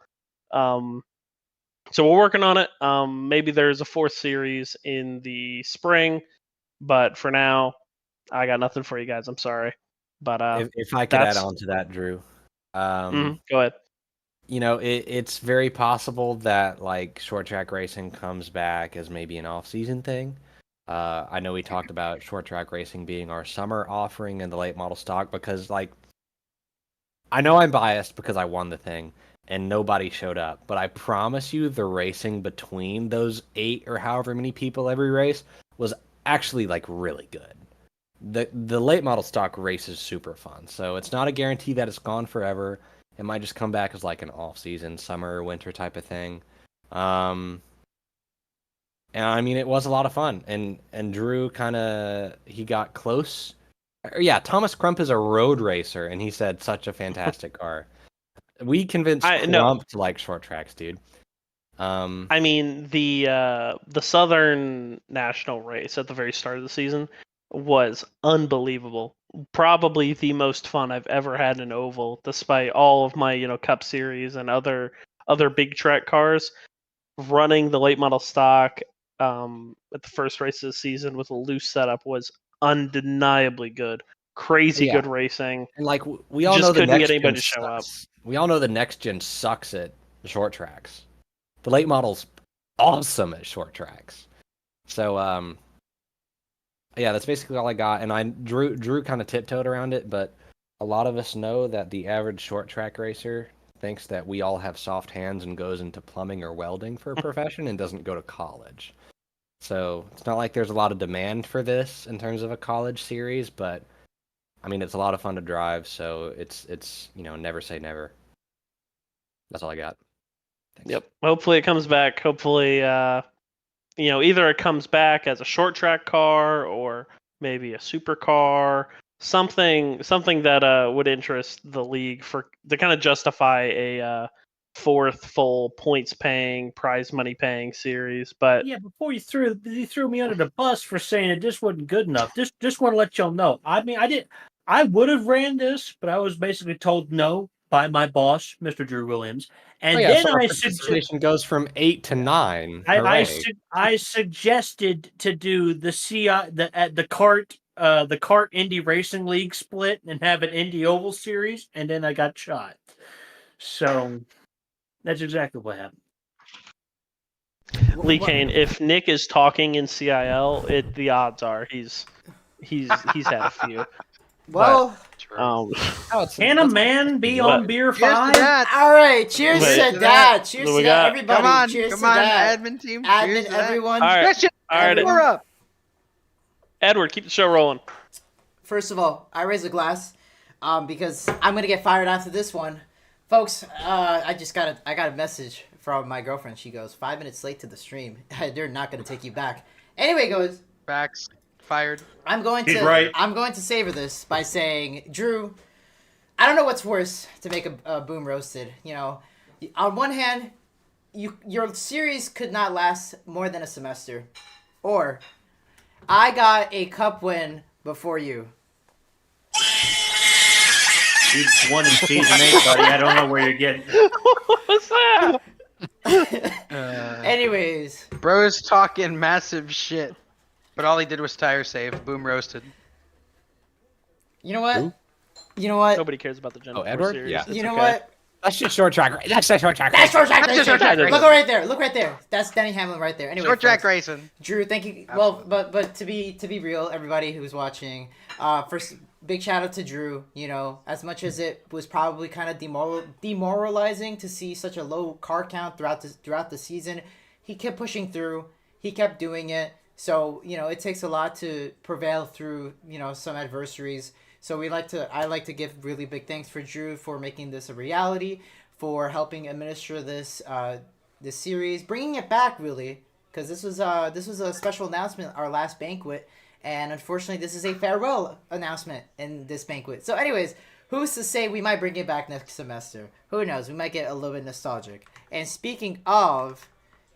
So we're working on it. Maybe there's a 4th series in the spring, but for now, I got nothing for you guys. I'm sorry. But If I could add on to that, Drew. Go ahead. It's very possible that like short track racing comes back as maybe an off-season thing. I know we talked about short track racing being our summer offering in the late model stock because, like, I know I'm biased because I won the thing and nobody showed up, but I promise you the racing between those 8 or however many people every race was actually, like, really good. The late model stock race is super fun, so it's not a guarantee that it's gone forever. It might just come back as, like, an off-season, summer, winter type of thing. And I mean, it was a lot of fun, and Drew he got close. Yeah, Thomas Crump is a road racer, and he said such a fantastic car. We convinced Crump to like short tracks, dude. I mean, the Southern National race at the very start of the season was unbelievable. Probably the most fun I've ever had in an oval, despite all of my Cup Series and other big track cars. Running the late model stock at the first race of the season with a loose setup was undeniably good. Crazy good racing. And like we all know, couldn't get anybody to show up. We all know the next gen sucks at short tracks. The late model's awesome at short tracks. So yeah, that's basically all I got. And Drew kind of tiptoed around it, but a lot of us know that the average short track racer thinks that we all have soft hands and goes into plumbing or welding for a profession and doesn't go to college. So it's not like there's a lot of demand for this in terms of a college series, but I mean, it's a lot of fun to drive, so it's never say never. That's all I got. Thanks. Yep. Hopefully it comes back. Hopefully, either it comes back as a short track car or maybe a supercar, something that would interest the league to kind of justify a 4th full points paying, prize money paying series. But yeah, before you threw me under the bus for saying that this wasn't good enough. Just want to let y'all know. I mean, I would have ran this, but I was basically told no by my boss, Mr. Drew Williams. And then so participation goes from 8 to 9. I suggested to do the the CART Indy Racing League split and have an Indy Oval series, and then I got shot. So that's exactly what happened. Lee Kane, if Nick is talking in CIL, the odds are he's had a few. Well, Um, Can a man be What? on beer Cheers to 5? that. All right, cheers Wait. to that. Cheers What to we that, got? everybody. Cheers Come to on, that. admin team. Cheers Admin, to that. everyone. all right, Christian, all right, you're up. Edward, keep the show rolling. First of all, I raise a glass, because I'm gonna get fired after this one, folks. I got a message from my girlfriend. She goes, 5 minutes late to the stream. They're not gonna take you back. Anyway, goes. Facts. Fired. I'm going He's to right. I'm going to savor this by saying, Drew, I don't know what's worse to make a boom roasted. You know, on one hand, your series could not last more than a semester, or I got a cup win before you. You won in season 8, buddy. I don't know where you're getting. What's that? Anyways, Bro's talking massive shit, but all he did was tire save. Boom roasted. you know what? Who? You know what? Nobody cares about the Gen 4 Edward? series. Yeah. It's You know okay. what? That's just short track. That's just short track. That's short track That's just racing. short track Look racing. right there. Look right there. That's Denny Hamlin right there. Anyway, Short track folks, racing. Drew, thank you. Well, Absolutely. but to be real, everybody who's watching, first big shout out to Drew. You know, as much as it was probably kind of demoralizing to see such a low car count throughout the season, he kept pushing through. He kept doing it. So you know, it takes a lot to prevail through some adversaries. So I like to give really big thanks for Drew for making this a reality, for helping administer this series, bringing it back really, because this was a special announcement, our last banquet, and unfortunately this is a farewell announcement in this banquet. So anyways, who's to say we might bring it back next semester? Who knows? We might get a little bit nostalgic. And speaking of,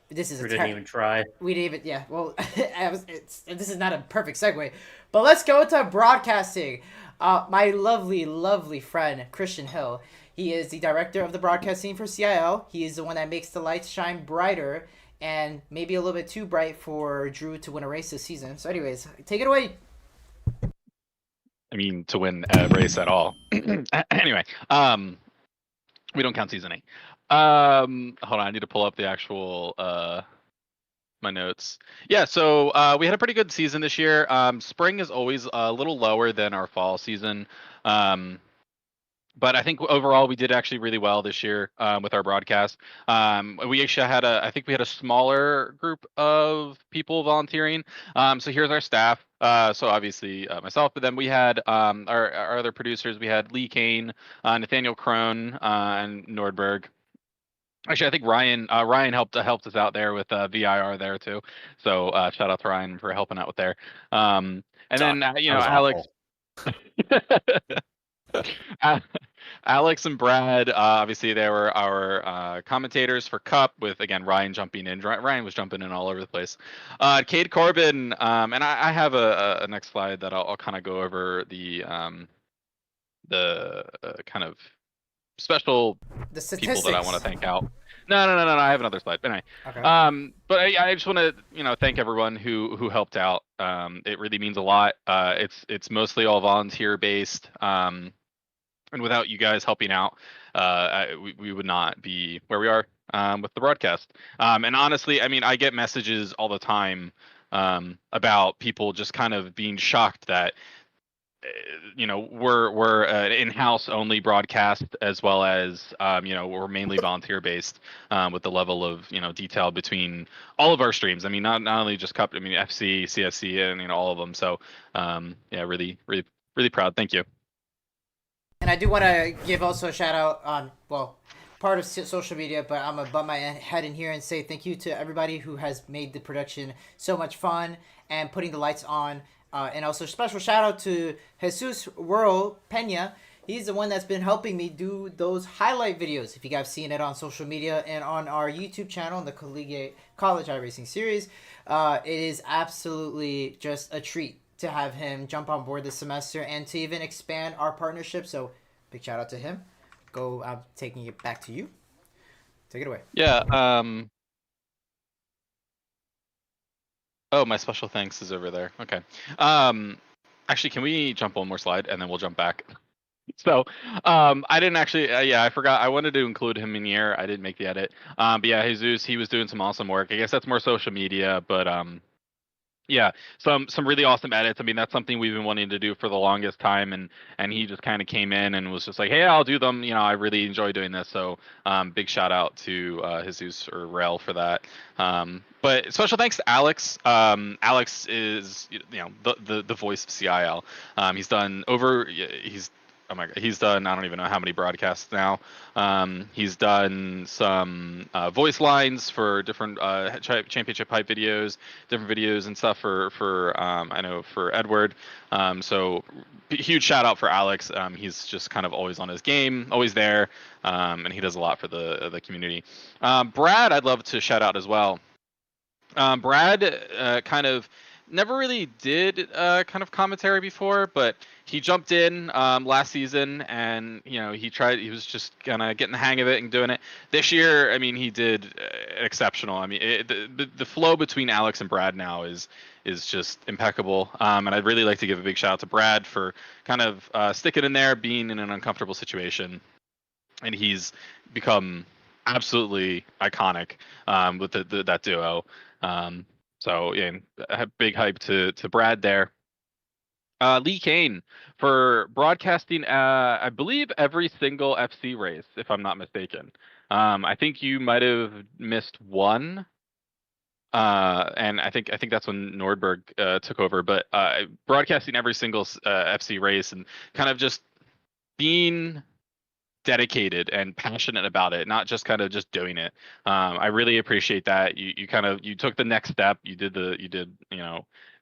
this is We didn't even try. we didn't even, yeah, well, this is not a perfect segue, but let's go to broadcasting. My lovely, lovely friend, Christian Hill. He is the director of the broadcasting for CIL. He is the one that makes the lights shine brighter and maybe a little bit too bright for Drew to win a race this season. So anyways, take it away. I mean, to win a race at all. Anyway, we don't count season 8. Hold on, I need to pull up the actual my notes. Yeah, so we had a pretty good season this year. Spring is always a little lower than our fall season. But I think overall we did actually really well this year with our broadcast. We actually had I think we had a smaller group of people volunteering. So here's our staff. So obviously myself, but then we had our other producers. We had Lee Kane, Nathaniel Crone, and Nordberg. Actually, I think Ryan helped us out there with VIR there too. So shout out to Ryan for helping out with there. And then Alex. Alex and Brad, obviously they were our commentators for Cup, with again Ryan jumping in. Ryan was jumping in all over the place. Cade Corbin, and I have a next slide that I'll kind of go over the kind of special The people statistics. that I want to thank out. No, I have another slide. But anyway, Okay. but I just want to thank everyone who helped out. It really means a lot. It's mostly all volunteer based. And without you guys helping out, we would not be where we are with the broadcast. And honestly, I mean, I get messages all the time about people just kind of being shocked that we're an in-house only broadcast, as well as we're mainly volunteer based with the level of detail between all of our streams. I mean, not only just Cup, I mean FC, CSC, and all of them. So yeah, really proud. Thank you. And I do want to give also a shout out on, well, part of social media, but I'm going to butt my head in here and say thank you to everybody who has made the production so much fun and putting the lights on. And also special shout out to Jesus World Pena. He's the one that's been helping me do those highlight videos. If you guys seen it on social media and on our YouTube channel, in the Collegiate College iRacing series, it is absolutely just a treat to have him jump on board this semester and to even expand our partnership. So big shout out to him. I'm taking it back to you. Take it away. Yeah. Oh, my special thanks is over there. Okay. Actually, can we jump one more slide and then we'll jump back? So, I didn't actually. I forgot. I wanted to include him in here. I didn't make the edit. But yeah, Jesus, he was doing some awesome work. I guess that's more social media, but Yeah, some really awesome edits. I mean, that's something we've been wanting to do for the longest time, and he just kind of came in and was just like, "Hey, I'll do them." You know, I really enjoy doing this. So, big shout out to Jesus or Rel for that. But special thanks to Alex. Alex is the voice of CIL. He's oh my god, he's done I don't even know how many broadcasts now. He's done some voice lines for different championship hype videos, different videos and stuff for I know for Edward. So huge shout out for Alex. He's just kind of always on his game, always there, and he does a lot for the community. Brad, I'd love to shout out as well. Brad kind of never really did kind of commentary before, but he jumped in last season, and he was just kind of getting the hang of it and doing it. This year, I mean, he did exceptional. I mean, the flow between Alex and Brad now is just impeccable. And I'd really like to give a big shout out to Brad for kind of sticking in there, being in an uncomfortable situation, and he's become absolutely iconic with that duo. So yeah, big hype to Brad there. Lee Kane for broadcasting, I believe every single FC race, if I'm not mistaken. I think you might have missed one, and I think that's when Nordberg took over. But broadcasting every single FC race and kind of just being dedicated and passionate about it, not just kind of just doing it. I really appreciate that. You took the next step. You did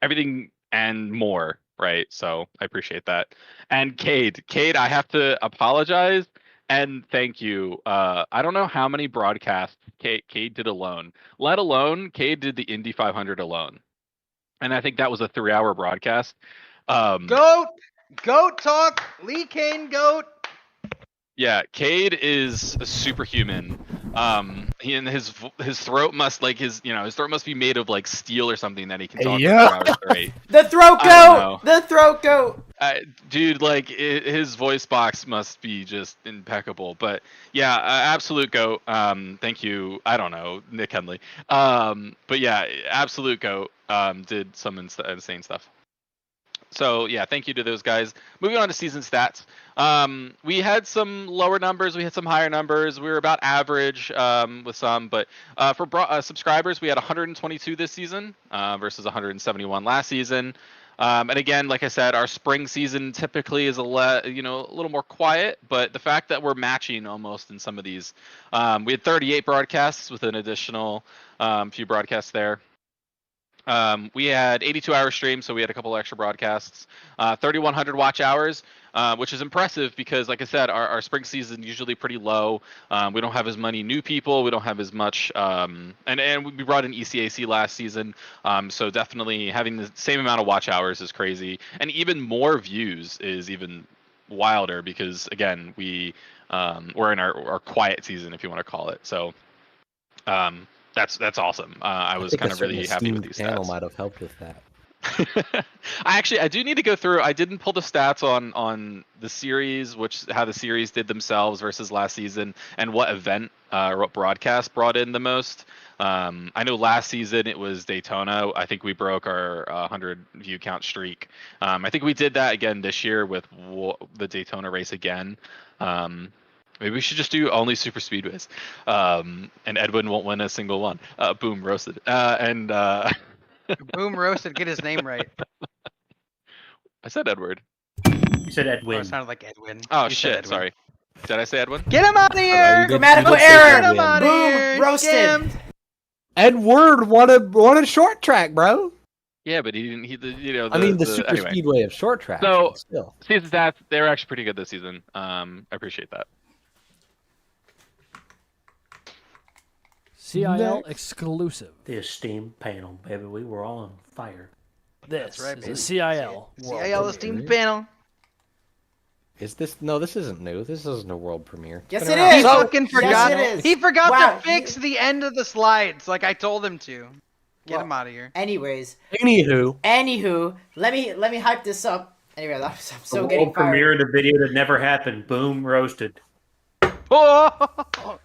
everything and more, right? So I appreciate that. And Cade, I have to apologize and thank you. I don't know how many broadcasts Cade did alone, let alone Cade did the Indy 500 alone. And I think that was a 3-hour broadcast. Goat talk. Lee Kane, goat. Yeah, Cade is a superhuman. He and his throat must his throat must be made of like steel or something that he can talk for 3 hours straight. The throat goat. The throat goat. Dude, like his voice box must be just impeccable. But yeah, absolute goat. Thank you. I don't know, Nick Henley. But yeah, absolute goat. Did some insane stuff. So yeah, thank you to those guys. Moving on to season stats. We had some lower numbers, we had some higher numbers. We were about average with some, but for subscribers, we had 122 this season versus 171 last season. And again, like I said, our spring season typically is a little more quiet, but the fact that we're matching almost in some of these, we had 38 broadcasts with an additional few broadcasts there. We had 82-hour streams, so we had a couple extra broadcasts. 3,100 watch hours, which is impressive because, like I said, our spring season is usually pretty low. We don't have as many new people. We don't have as much, and we brought in ECAC last season, so definitely having the same amount of watch hours is crazy, and even more views is even wilder because, again, we're in our quiet season, if you want to call it. So. That's awesome. I was kind of really happy with these panel stats. might have helped with that. I do need to go through. I didn't pull the stats on the series, how the series did themselves versus last season, and what event or what broadcast brought in the most. I know last season it was Daytona. I think we broke our 100 view count streak. I think we did that again this year with the Daytona race again. Maybe we should just do only super speedways, and Edwin won't win a single one. Boom, roasted. Boom, roasted. Get his name right. I said Edward. You said Oh, Edwin. it sounded like Edwin. Oh You said shit! Edwin. Sorry. Did I say Edwin? Get him out of here! Grammatical say error. Get him out of Boom, here! roasted. Scammed. Edward won a short track, bro. Yeah, but he didn't. I mean, the super anyway. speedway of short track. So- but still. Season stats, they were actually pretty good this season. I appreciate that. CIL Next. exclusive. The esteemed panel, baby. We were on fire. This right, is baby. a CIL. world CIL premiere. esteemed panel. Is this no? This isn't new. This isn't a world premiere. It's Yes, been it around. is. He So- fucking yes, forgot. it is. He forgot Wow, to fix the end of the slides like I told him to. Get Well, him out of here. Anyways, Anywho, let me hype this up. Anyway, I'm so the getting world fired. premiere of the video that never happened. Boom, roasted. Oh!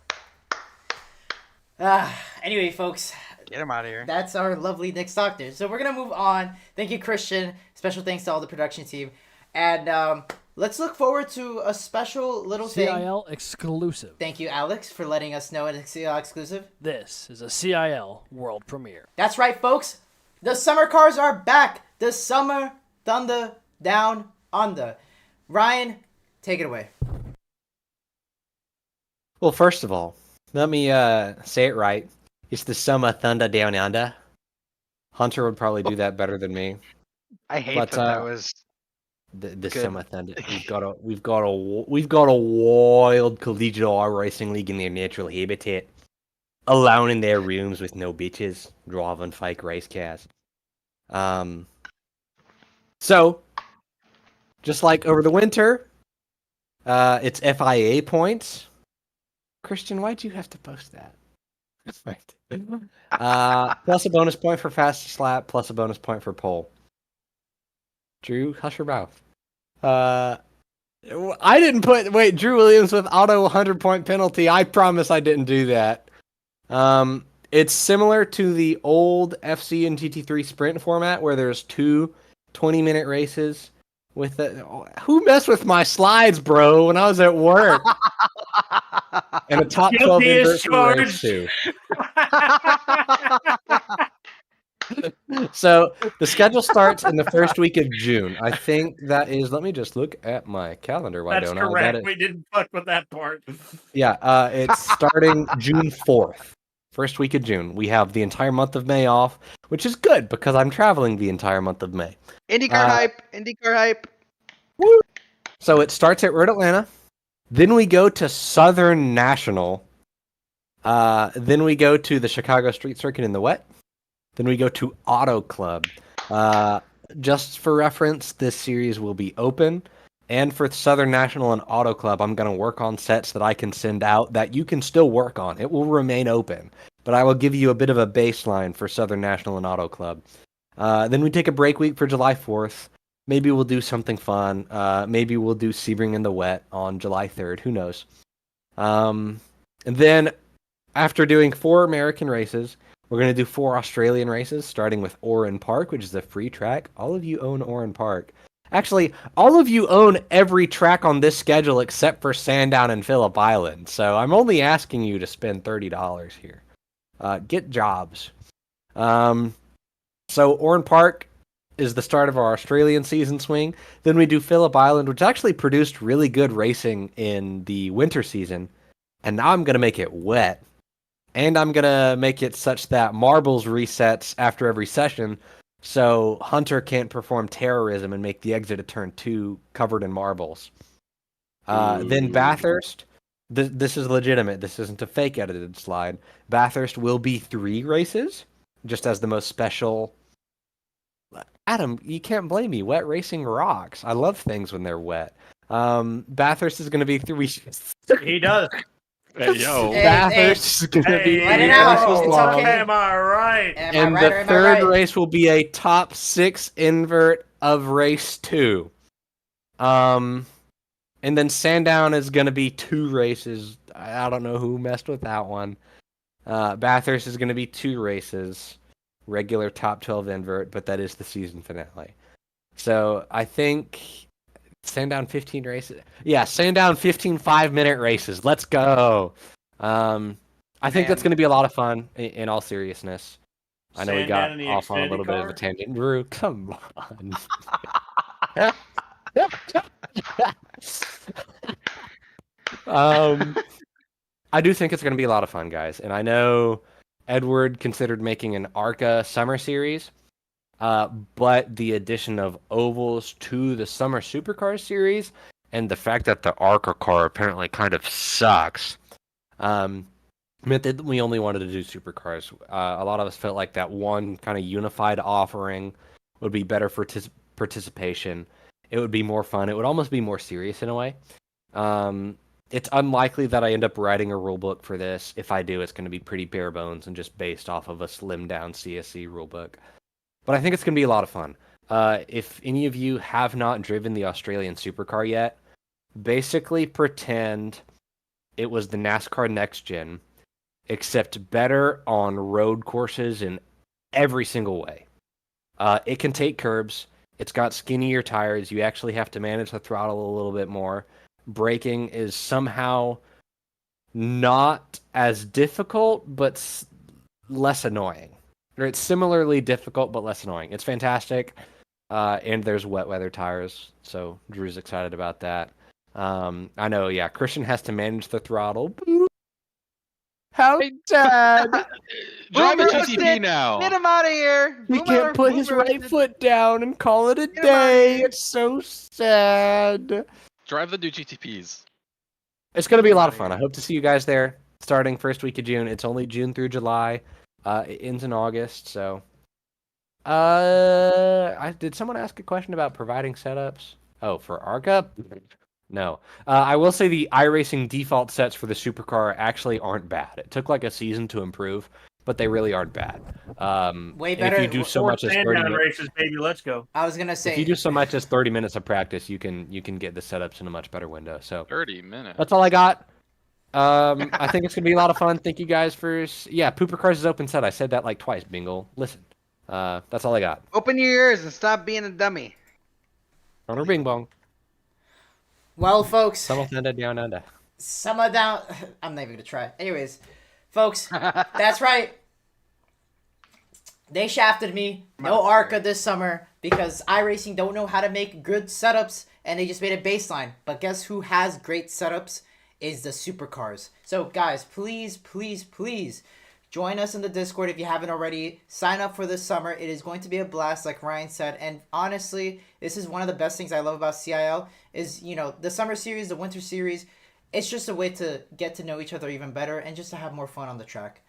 Anyway, folks, Get him out of here. That's our lovely Nick Stockton. So we're gonna move on. Thank you, Christian. Special thanks to all the production team, and let's look forward to a special little thing. CIL exclusive. Thank you, Alex, for letting us know an CIL exclusive. This is a CIL world premiere. That's right, folks. The summer cars are back. The summer thunder down under. Ryan, take it away. Well, first of all, let me say it right. It's the summer thunder down under. Hunter would probably do that better than me. I hate But, that was. The Good. summer thunder. We've got a wild collegiate iRacing league in their natural habitat, alone in their rooms with no bitches, driving fake race cars. So, just like over the winter, it's FIA points. Christian, why'd you have to post that? Right. Plus a bonus point for fastest lap, plus a bonus point for pole. Drew, hush your mouth. I didn't put. Wait, Drew Williams with auto 100-point penalty. I promise I didn't do that. It's similar to the old FC and GT3 sprint format where there's two 20-minute races. With who messed with my slides, bro? When I was at work, and a top 12 Guilty as invert for race charged. 2. So the schedule starts in the first week of June. I think that is. Let me just look at my calendar. Why That's don't I? correct. We didn't fuck with that part. Yeah, it's starting June 4th. First week of June. We have the entire month of May off, which is good because I'm traveling the entire month of May. IndyCar hype. IndyCar hype. Woo! So it starts at Road Atlanta. Then we go to Southern National. Then we go to the Chicago Street Circuit in the wet. Then we go to Auto Club. Just for reference, this series will be open. And for Southern National and Auto Club, I'm going to work on sets that I can send out that you can still work on. It will remain open. But I will give you a bit of a baseline for Southern National and Auto Club. Then we take a break week for July 4th. Maybe we'll do something fun. Maybe we'll do Sebring in the wet on July 3rd. Who knows? And then after doing 4 American races, we're going to do 4 Australian races, starting with Oran Park, which is a free track. All of you own Oran Park. Actually, all of you own every track on this schedule except for Sandown and Phillip Island. So I'm only asking you to spend $30 here. Get jobs. So Oran Park is the start of our Australian season swing. Then we do Phillip Island, which actually produced really good racing in the winter season. And now I'm going to make it wet. And I'm going to make it such that marbles resets after every session, so Hunter can't perform terrorism and make the exit at turn 2 covered in marbles. Then Bathurst. This is legitimate. This isn't a fake edited slide. Bathurst will be 3 races, just as the most special. Adam, you can't blame me. Wet racing rocks. I love things when they're wet. Bathurst is going to be 3. He does. Hey, yo. Bathurst is going to be let 3 it out. races It's long. okay. Am I right? Am I And right or the am I third right? race will be a top 6 invert of race 2. And then Sandown is going to be 2 races. I don't know who messed with that one. Bathurst is going to be 2 races. Regular top 12 invert, but that is the season finale. So I think Sandown 15 races. Yeah, Sandown 15 5-minute races. Let's go. I think that's going to be a lot of fun, in all seriousness. I know we got Sandown in the off on a little bit of a Extended tangent. Drew, come on. I do think it's going to be a lot of fun, guys. And I know Edward considered making an ARCA summer series, but the addition of ovals to the summer supercar series and the fact that the ARCA car apparently kind of sucks meant that we only wanted to do supercars. A lot of us felt like that one kind of unified offering would be better for participation. It would be more fun. It would almost be more serious in a way. It's unlikely that I end up writing a rulebook for this. If I do, it's going to be pretty bare bones and just based off of a slimmed down CSC rulebook. But I think it's going to be a lot of fun. If any of you have not driven the Australian supercar yet, basically pretend it was the NASCAR Next Gen, except better on road courses in every single way. It can take curbs. It's got skinnier tires. You actually have to manage the throttle a little bit more. Braking is somehow not as difficult, but less annoying. Or it's similarly difficult, but less annoying. It's fantastic. And there's wet weather tires, so Drew's excited about that. I know, yeah, Christian has to manage the throttle. How sad! Drive a Boomer GTP roasted. now. Get him out of here. He can't put his right roasted. foot down and call it a Get him outta day. here. It's so sad. Drive the new GTPs. It's going to be a Get lot him of outta fun. I here. hope to see you guys there starting first week of June. It's only June through July. It ends in August, so. Did someone ask a question about providing setups? Oh, for ARCA? No. I will say the iRacing default sets for the supercar actually aren't bad. It took like a season to improve, but they really aren't bad. Way and better- if you do so Four much as stand 30 down minutes, races, baby. Let's go. I was gonna if say you do so much as 30 minutes of practice, you can get the setups in a much better window. So 30 minutes. that's all I got. I think it's gonna be a lot of fun. Thank you guys for Pooper Cars is open set. I said that like twice, Bingle. Listen. That's all I got. Open your ears and stop being a dummy. On Bing Bong. well, folks. Some down under. Some of down. I'm not even gonna try. Anyways, folks, that's right. They shafted me. No ARCA this summer because iRacing don't know how to make good setups and they just made a baseline. But guess who has great setups? Is the supercars. So guys, please, please, please join us in the Discord if you haven't already. Sign up for this summer. It is going to be a blast, like Ryan said. And honestly, this is one of the best things I love about CIL is, the summer series, the winter series. It's just a way to get to know each other even better and just to have more fun on the track.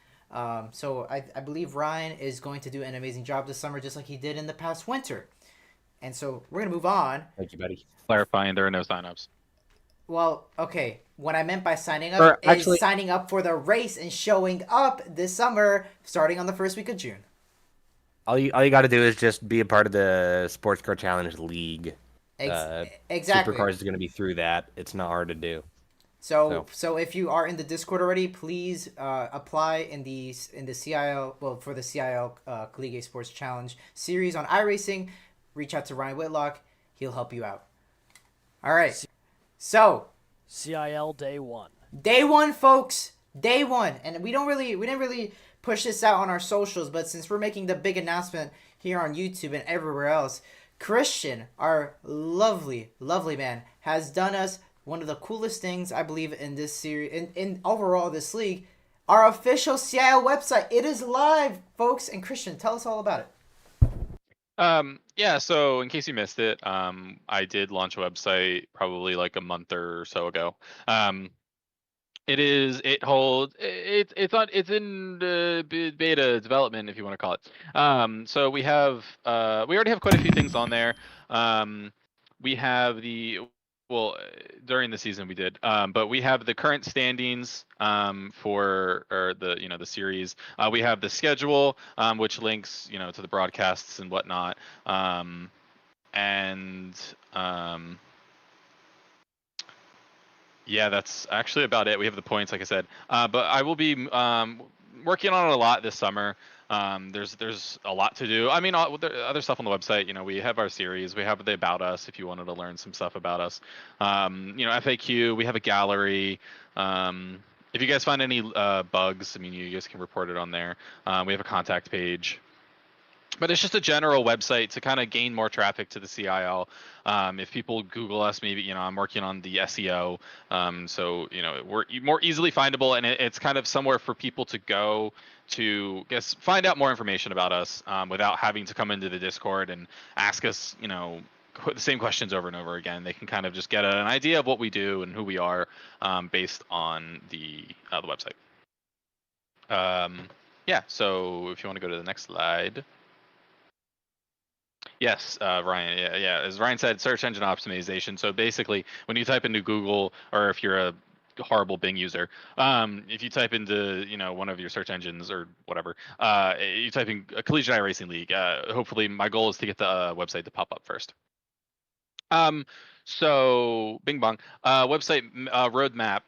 So I believe Ryan is going to do an amazing job this summer, just like he did in the past winter. And so we're going to move on. Thank you, buddy. Clarifying, there are no signups. Well, okay. What I meant by signing up is signing up for the race and showing up this summer, starting on the first week of June. All you got to do is just be a part of the Sports Car Challenge League. Exactly. Supercars is going to be through that. It's not hard to do. So if you are in the Discord already, please apply in the CIL for the CIL Collegiate Sports Challenge series on iRacing. Reach out to Ryan Whitlock; he'll help you out. All right. So CIL Day 1. Day 1, folks. Day 1, and we didn't really push this out on our socials, but since we're making the big announcement here on YouTube and everywhere else, Christian, our lovely man, has done us one of the coolest things I believe in this series, in overall this league, our official CIL website. It is live, folks. And Christian, tell us all about it. Yeah, so in case you missed it, I did launch a website probably like a month or so ago. It's in beta development, if you want to call it. So we already have quite a few things on there. We have during the season we did, but we have the current standings for the series. We have the schedule, which links to the broadcasts and whatnot, yeah, that's actually about it. We have the points, like I said, but I will be working on it a lot this summer. There's a lot to do. I mean, other stuff on the website. We have our series. We have the About Us if you wanted to learn some stuff about us. FAQ. We have a gallery. If you guys find any bugs, you guys can report it on there. We have a contact page. But it's just a general website to kind of gain more traffic to the CIL. If people Google us, maybe I'm working on the SEO, so we're more easily findable, and it's kind of somewhere for people to go to find out more information about us without having to come into the Discord and ask us the same questions over and over again. They can kind of just get an idea of what we do and who we are based on the website. Yeah. So if you want to go to the next slide. Yes, Ryan. Yeah. As Ryan said, search engine optimization. So basically, when you type into Google, or if you're a horrible Bing user, if you type into one of your search engines or whatever, you type in Collegiate iRacing League. Hopefully, my goal is to get the website to pop up first. So Bing Bong, website roadmap.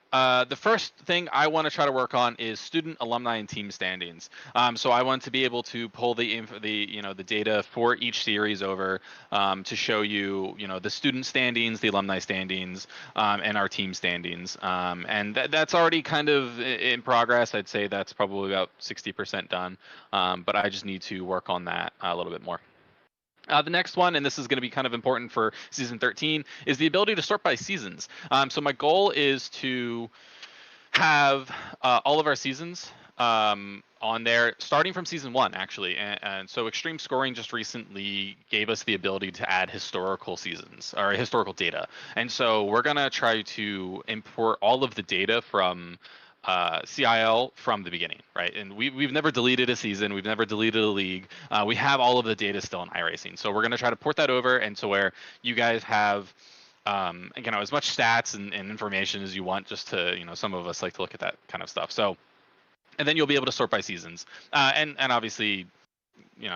The first thing I want to try to work on is student, alumni, and team standings. So I want to be able to pull the data for each series over to show you, the student standings, the alumni standings, and our team standings. And that's already kind of in progress. I'd say that's probably about 60% done. But I just need to work on that a little bit more. The next one, and this is going to be kind of important for season 13, is the ability to sort by seasons. So my goal is to have all of our seasons on there, starting from season 1, actually. And so Extreme Scoring just recently gave us the ability to add historical seasons, or historical data. And so we're going to try to import all of the data from CIL from the beginning, right? And we've never deleted a season, we've never deleted a league. We have all of the data still in iRacing, so we're going to try to port that over, and so where you guys have, as much stats and information as you want. Just to, some of us like to look at that kind of stuff. So, and then you'll be able to sort by seasons, and obviously,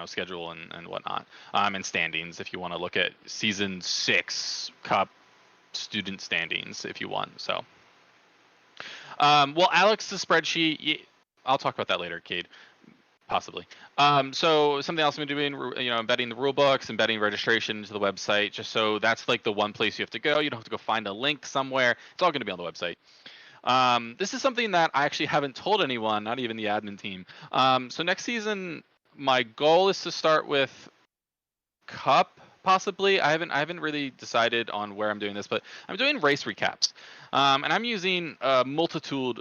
schedule and whatnot, and standings if you want to look at season 6 Cup student standings if you want. So. Well, Alex's spreadsheet, I'll talk about that later, Cade, possibly. So something else I'm doing, embedding the rule books, embedding registration into the website, just so that's like the one place you have to go. You don't have to go find a link somewhere. It's all going to be on the website. This is something that I actually haven't told anyone, not even the admin team. So next season, my goal is to start with Cup, possibly. I haven't really decided on where I'm doing this, but I'm doing race recaps, and I'm using multiple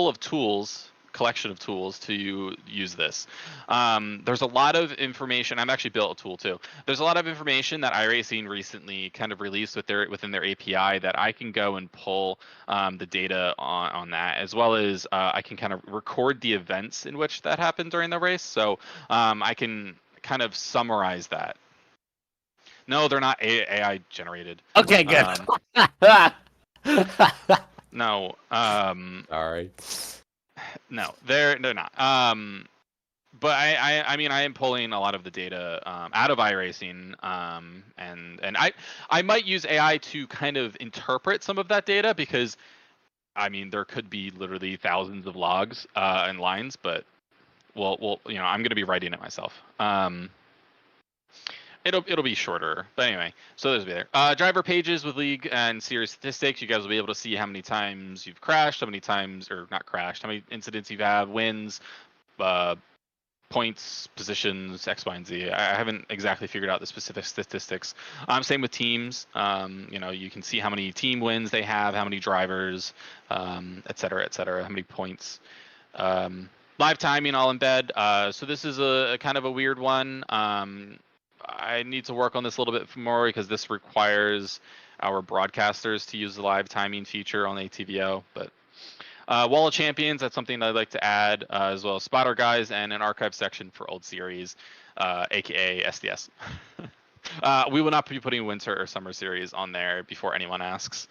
of tools, collection of tools to use this. There's a lot of information. I'm actually built a tool too. There's a lot of information that iRacing recently kind of released within their API that I can go and pull the data on that, as well as I can kind of record the events in which that happened during the race. So I can kind of summarize that. No, they're not AI generated. Okay, good. No. Sorry. No, they're not. But I mean, I am pulling a lot of the data out of iRacing, and I might use AI to kind of interpret some of that data, because I mean, there could be literally thousands of logs and lines, but well, I'm going to be writing it myself. It'll be shorter, but anyway. So there's be there. Driver pages with league and series statistics. You guys will be able to see how many times you've crashed, how many times, or not crashed, how many incidents you've had, wins, points, positions, X, Y, and Z. I haven't exactly figured out the specific statistics. Same with teams. You can see how many team wins they have, how many drivers, et cetera, how many points. Live timing I'll embed. So this is a kind of a weird one. I need to work on this a little bit more, because this requires our broadcasters to use the live timing feature on ATVO. But Wall of Champions, that's something I'd like to add, as well as spotter guys and an archive section for old series, aka SDS. We will not be putting winter or summer series on there before anyone asks.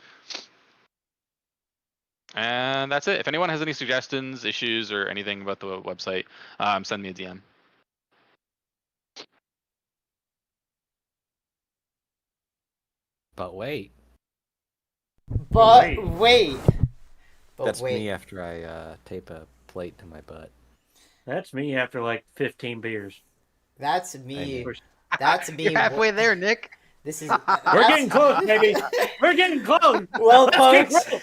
And that's it. If anyone has any suggestions, issues, or anything about the website, send me a DM. But wait. But wait. That's me after I tape a plate to my butt. That's me after like 15 beers. That's me. That's me. You're halfway there, Nick. This is. We're getting close, baby. We're getting close. Well, Let's folks. get real.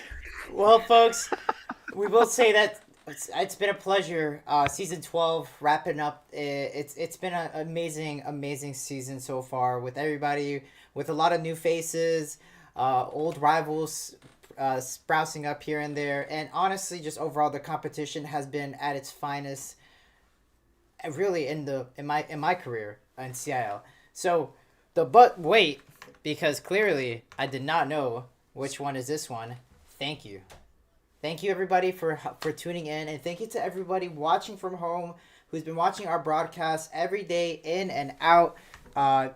Well, folks, we will say that it's been a pleasure. Season 12 wrapping up. It's been an amazing season so far, with everybody, with a lot of new faces, old rivals sprouting up here and there, and honestly, just overall, the competition has been at its finest. Really, in my career in CIL. So, but wait, because clearly I did not know which one is this one. Thank you. Thank you, everybody, for tuning in, and thank you to everybody watching from home who's been watching our broadcast every day in and out,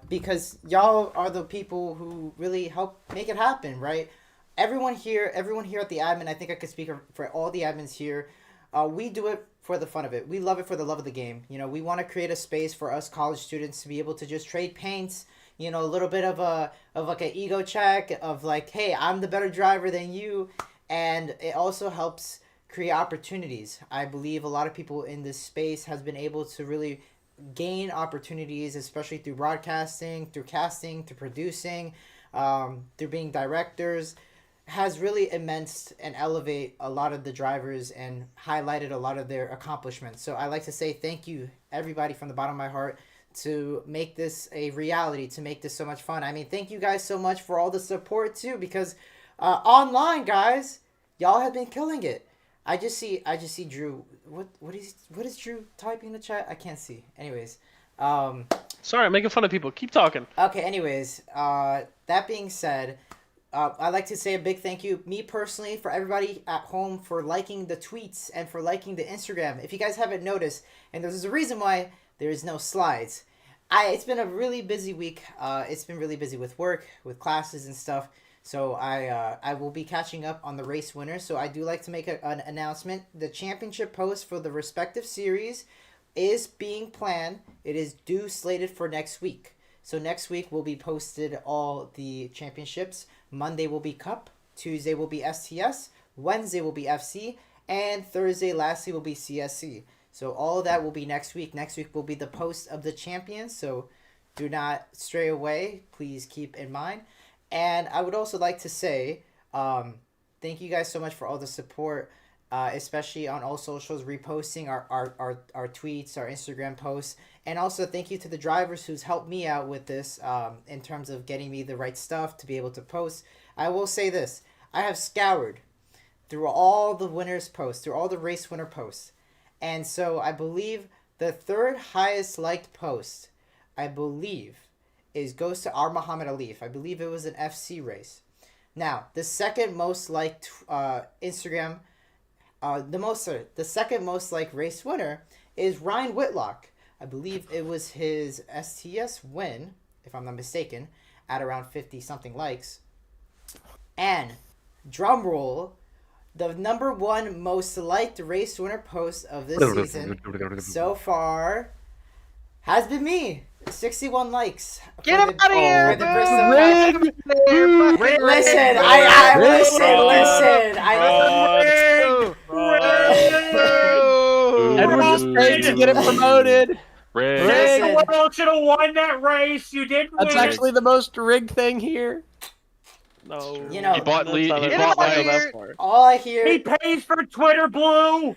because y'all are the people who really help make it happen, right? Everyone here at the admin, I think I could speak for all the admins here, we do it for the fun of it. We love it for the love of the game. We want to create a space for us college students to be able to just trade paints, you know, a little bit of like an ego check of like, hey, I'm the better driver than you, and it also helps create opportunities. I believe a lot of people in this space has been able to really gain opportunities, especially through broadcasting, through casting, through producing, through being directors, has really immense and elevate a lot of the drivers and highlighted a lot of their accomplishments. So I like to say thank you, everybody, from the bottom of my heart, to make this a reality, to make this so much fun. I mean, thank you guys so much for all the support too, because online, guys, y'all have been killing it. I just see Drew. What is Drew typing in the chat? I can't see. Anyways, Sorry, I'm making fun of people. Keep talking. okay. Anyways, that being said, I'd like to say a big thank you, me personally, for everybody at home for liking the tweets and for liking the Instagram. If you guys haven't noticed, and there's a reason why there is no slides. It's been a really busy week. It's been really busy with work, with classes and stuff. So I will be catching up on the race winners. So I do like to make an announcement. The championship post for the respective series is being planned. It is due slated for next week. So next week will be posted all the championships. Monday will be Cup. Tuesday will be STS. Wednesday will be FC. And Thursday, lastly, will be CSC. So all of that will be next week. Next week will be the post of the champions. So do not stray away. Please keep in mind. And I would also like to say thank you guys so much for all the support, especially on all socials, reposting our tweets, our Instagram posts. And also thank you to the drivers who's helped me out with this in terms of getting me the right stuff to be able to post. I will say this. I have scoured through all the winners posts, through all the race winner posts. And so I believe the third highest liked post, I believe, goes to our Muhammad Alif. I believe it was an FC race. Now, the second most liked Instagram, the second most liked race winner is Ryan Whitlock. I believe it was his STS win, if I'm not mistaken, at around 50 something likes. And drum roll, the number one most liked race winner post of this season so far has been me. 61 likes. Get him out of here! For the Bristol Cup. Listen, And we're just paying to get it promoted. Rig. Someone else should have won that race. You didn't That's win. actually the most rigged thing here. No. You know, He bought that's lead. not He a- bought Get him out of legs. here! all I hear, He pays for Twitter Blue.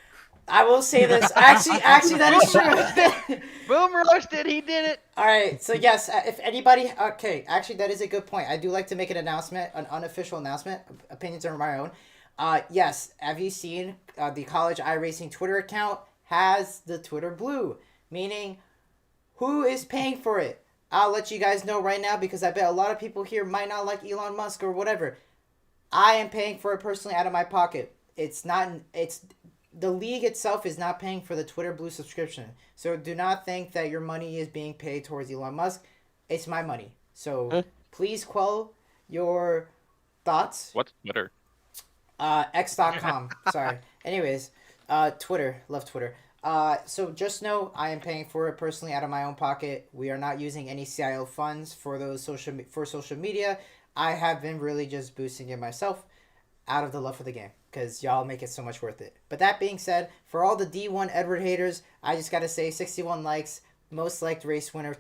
I will say this. Actually, that is true. Boom roasted. He did it. All right, so yes, if anybody, okay, actually that is a good point. I do like to make an announcement, an unofficial announcement. Opinions are my own. Yes, have you seen the College iRacing Twitter account has the Twitter Blue, meaning who is paying for it? I'll let you guys know right now because I bet a lot of people here might not like Elon Musk or whatever. I am paying for it personally out of my pocket. The league itself is not paying for the Twitter Blue subscription. So do not think that your money is being paid towards Elon Musk. It's my money. So please quell your thoughts. What's Twitter? X.com. Sorry. Anyways, Twitter. Love Twitter. So just know I am paying for it personally out of my own pocket. We are not using any CIL funds for those social media. I have been really just boosting it myself out of the love for the game because y'all make it so much worth it. But that being said, for all the D1 Edward haters, I just got to say 61 likes, most liked race winner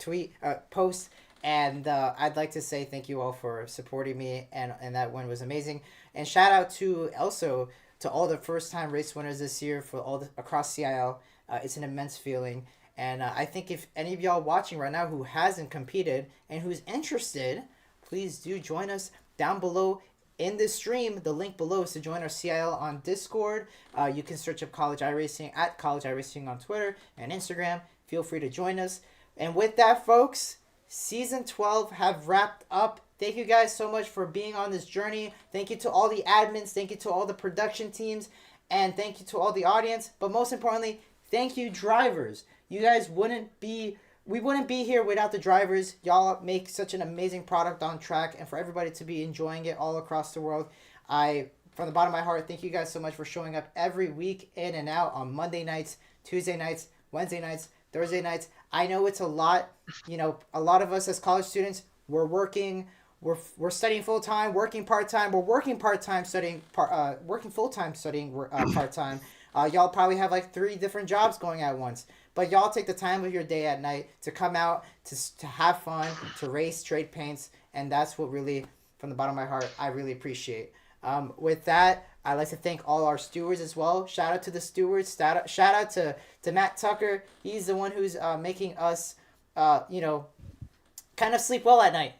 post. And I'd like to say thank you all for supporting me, and that win was amazing. And shout out to also to all the first time race winners this year for all across CIL. It's an immense feeling. And I think if any of y'all watching right now who hasn't competed and who's interested, please do join us down below in this stream. The link below is to join our CIL on Discord. You can search up College iRacing at College iRacing on Twitter and Instagram. Feel free to join us. And with that, folks, Season 12 have wrapped up. Thank you guys so much for being on this journey. Thank you to all the admins. Thank you to all the production teams. And thank you to all the audience. But most importantly, thank you, drivers. You guys we wouldn't be here without the drivers. Y'all make such an amazing product on track, and for everybody to be enjoying it all across the world. From the bottom of my heart, thank you guys so much for showing up every week in and out on Monday nights, Tuesday nights, Wednesday nights, Thursday nights. I know it's a lot. You know, a lot of us as college students, we're working, we're studying full time, working part time, we're working part time, studying working full time, studying part time. Y'all probably have like 3 different jobs going at once, but y'all take the time of your day at night to come out to have fun, to race, trade paints, and that's what really, from the bottom of my heart, I really appreciate. With that, I'd like to thank all our stewards as well. Shout out to the stewards. Shout out to Matt Tucker. He's the one who's making us, kind of sleep well at night.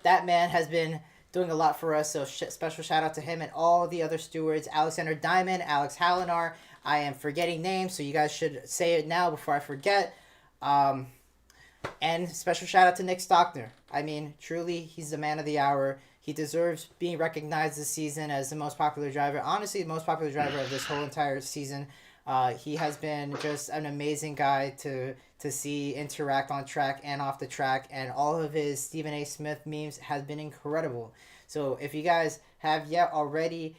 That man has been doing a lot for us. So special shout out to him and all the other stewards. Alexander Diamond, Alex Hallinar. I am forgetting names, so you guys should say it now before I forget. And special shout out to Nick Stockner. I mean, truly, he's the man of the hour. He deserves being recognized this season as the most popular driver. Honestly, the most popular driver of this whole entire season. He has been just an amazing guy to see interact on track and off the track, and all of his Stephen A. Smith memes has been incredible. So if you guys have yet already,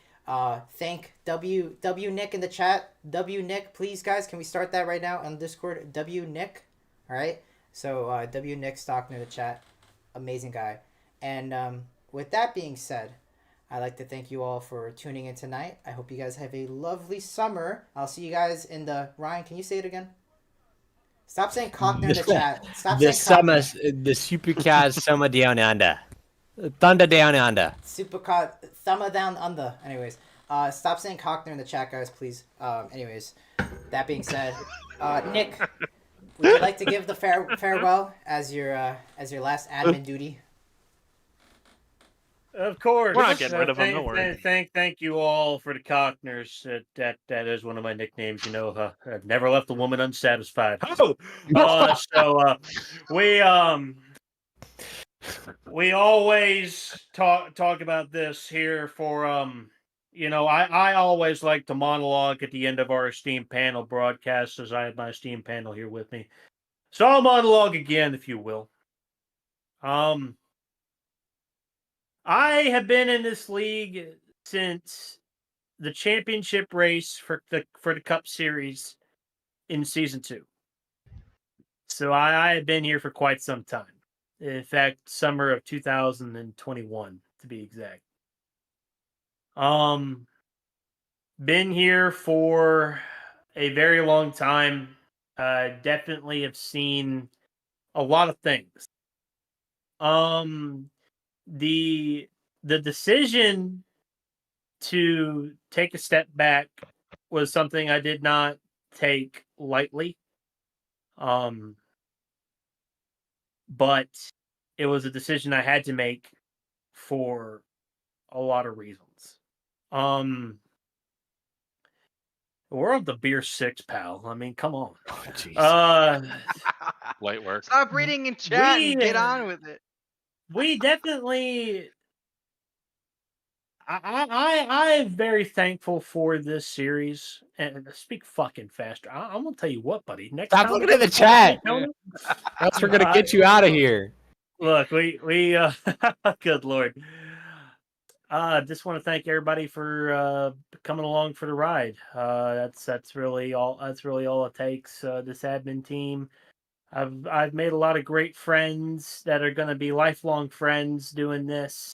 thank W Nick in the chat. W Nick, please guys, can we start that right now on Discord? W Nick, all right. So W Nick Stockner in the chat, amazing guy. And with that being said, I'd like to thank you all for tuning in tonight. I hope you guys have a lovely summer. I'll see you guys in the... Ryan, can you say it again? Stop saying Cockner in the chat. Stop The saying summer, Cockner. the supercars summer down under, thunder down under. Thumber down under. Anyways, stop saying Cockner in the chat, guys, please. Anyways, that being said, Nick, would you like to give the farewell as your last admin duty? Of course. We're not getting rid of them, don't worry. Thank you all for the Cockners. That is one of my nicknames. I've never left a woman unsatisfied. We always talk about this here for I always like to monologue at the end of our esteemed panel broadcasts, as I have my esteemed panel here with me. So I'll monologue again, if you will. I have been in this league since the championship race for the Cup Series in season 2. So I have been here for quite some time. In fact, summer of 2021 to be exact. Been here for a very long time. Definitely have seen a lot of things. The decision to take a step back was something I did not take lightly. But it was a decision I had to make for a lot of reasons. We're on the beer 6, pal. I mean, come on. Light work. Stop reading in chat and get on with it. We definitely... I'm very thankful for this series. And speak fucking faster. I'm gonna tell you what, buddy. Next Stop time looking at the chat. Tony, Else we're gonna get you out of here. Look, we good lord. Just want to thank everybody for coming along for the ride. That's really all it takes. This admin team. I've made a lot of great friends that are going to be lifelong friends doing this,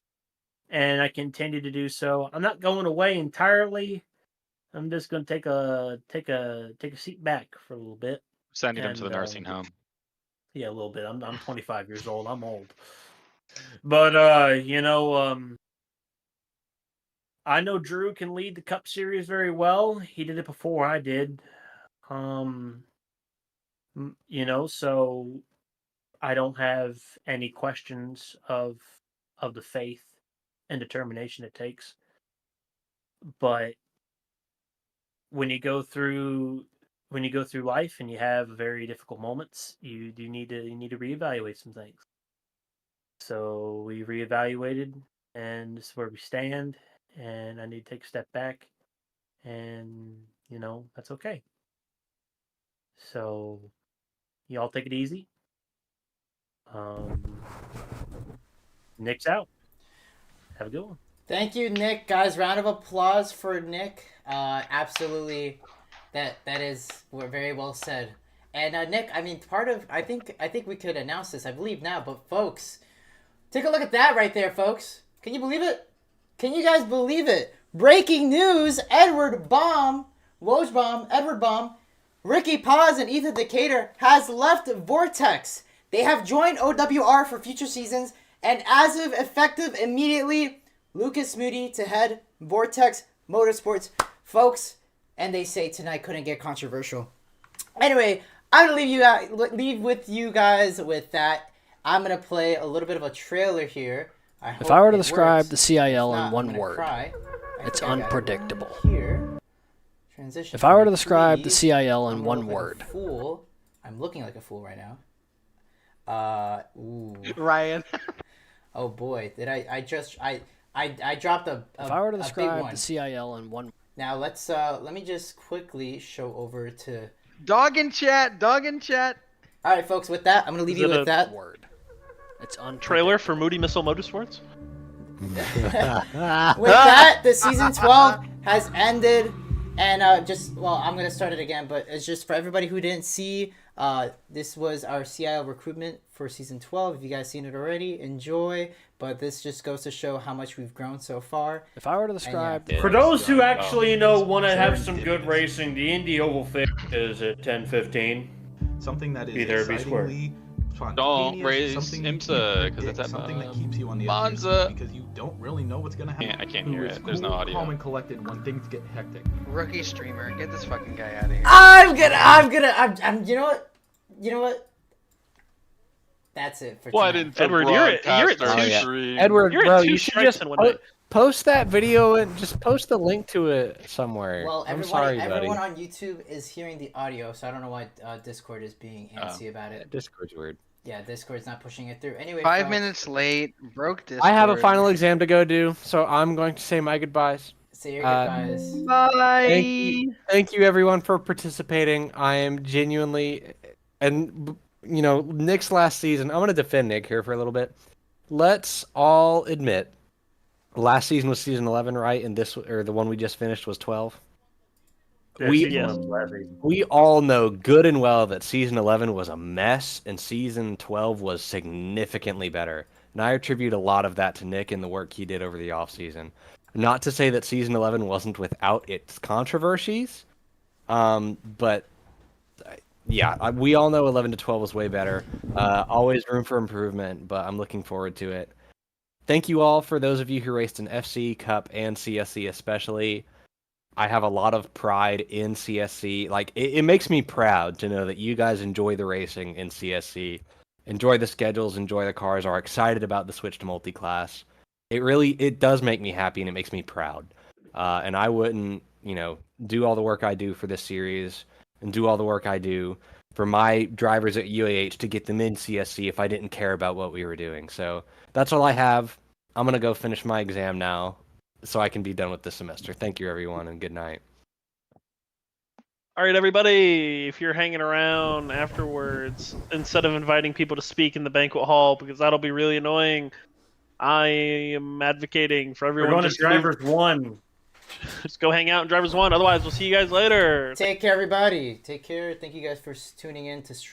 and I continue to do so. I'm not going away entirely. I'm just going to take a seat back for a little bit. Sending him to the nursing home. Yeah, a little bit. I'm 25 years old. I'm old. But I know Drew can lead the Cup Series very well. He did it before I did. So I don't have any questions of the faith and determination it takes. But when you go through life and you have very difficult moments, you need to reevaluate some things. So we reevaluated, and this is where we stand. And I need to take a step back, and that's okay. So y'all take it easy. Nick's out. Have a good one. Thank you, Nick. Guys, round of applause for Nick. Absolutely, that is very well said. And Nick, I mean, I think we could announce this, I believe now, but folks, Take a look at that right there, folks. Can you believe it? Can you guys believe it? Breaking news, Edward Baum, Ricky Paz, and Ethan Decatur has left Vortex. They have joined OWR for future seasons, and as of effective immediately, Lucas Moody to head Vortex Motorsports. Folks, and they say tonight couldn't get controversial. Anyway, I'm going to leave with you guys with that. I'm going to play a little bit of a trailer here. If I were to it describe works. the CIL If in not, one I'm gonna word, cry. it's I got it unpredictable. Here. Transition. If I were to describe the Please. CIL in I'm one gonna look word, like a fool. I'm looking like a fool right now. Ooh. Ryan. Oh boy, did I dropped a if I were to big describe one. the CIL in one, Now let me just quickly show over to. Dog in chat. All All right, folks. With that, I'm gonna leave Is you it with that. word, it's unpredictable. Trailer for Moody Missile Motorsports. With that, the season 12 has ended, and I'm gonna start it again, but it's just for everybody who didn't see. This was our CIL recruitment for season 12. If you guys seen it already, enjoy. But this just goes to show how much we've grown so far. If I were to describe, yeah. For those who actually want to have some good racing, the Indy Oval Fix is at 10:15. Something that is Either be square. excitingly Don't spontaneous, raise something you IMSA, can't 'cause it's predict, at something that keeps you on the edge Monza. of your seat because you don't really know what's gonna happen. I can't Who hear is it. There's no cool, audio. Calm and collected when things get hectic. Rookie streamer. Get this fucking guy out of here. I'm you know what? That's it for Why tonight. didn't the Edward, you're at broadcaster two- stream? Edward, You're at bro, 2 you should strikes just in one night. post that video and just post the link to it somewhere. Well, I'm sorry, buddy. everyone on YouTube is hearing the audio, so I don't know why Discord is being antsy about it. Discord's weird. Yeah, Discord's not pushing it through. Anyway, 5 folks, minutes late. Broke Discord. I have a final exam to go do, so I'm going to say my goodbyes. say your goodbyes. Bye. Thank you everyone for participating. I am genuinely, and Nick's last season. I'm going to defend Nick here for a little bit. Let's all admit, last season was season 11, right? And the one we just finished was 12. We all know good and well that season 11 was a mess and season 12 was significantly better. And I attribute a lot of that to Nick and the work he did over the offseason. Not to say that season 11 wasn't without its controversies, but yeah, we all know 11 to 12 was way better. Always room for improvement, but I'm looking forward to it. Thank you all for those of you who raced in FC, Cup, and CSC especially. I have a lot of pride in CSC. Like, it makes me proud to know that you guys enjoy the racing in CSC, enjoy the schedules, enjoy the cars, are excited about the switch to multi-class. It does make me happy and it makes me proud. And I wouldn't, do all the work I do for this series and do all the work I do for my drivers at UAH to get them in CSC if I didn't care about what we were doing. So that's all I have. I'm going to go finish my exam now so I can be done with this semester. Thank you, everyone, and good night. All right, everybody, if you're hanging around afterwards, instead of inviting people to speak in the banquet hall, because that'll be really annoying, I am advocating for We're everyone going to just Drivers 1. just go hang out in Drivers 1. Otherwise, we'll see you guys later. Take care, everybody. Take care. Thank you guys for tuning in to stream.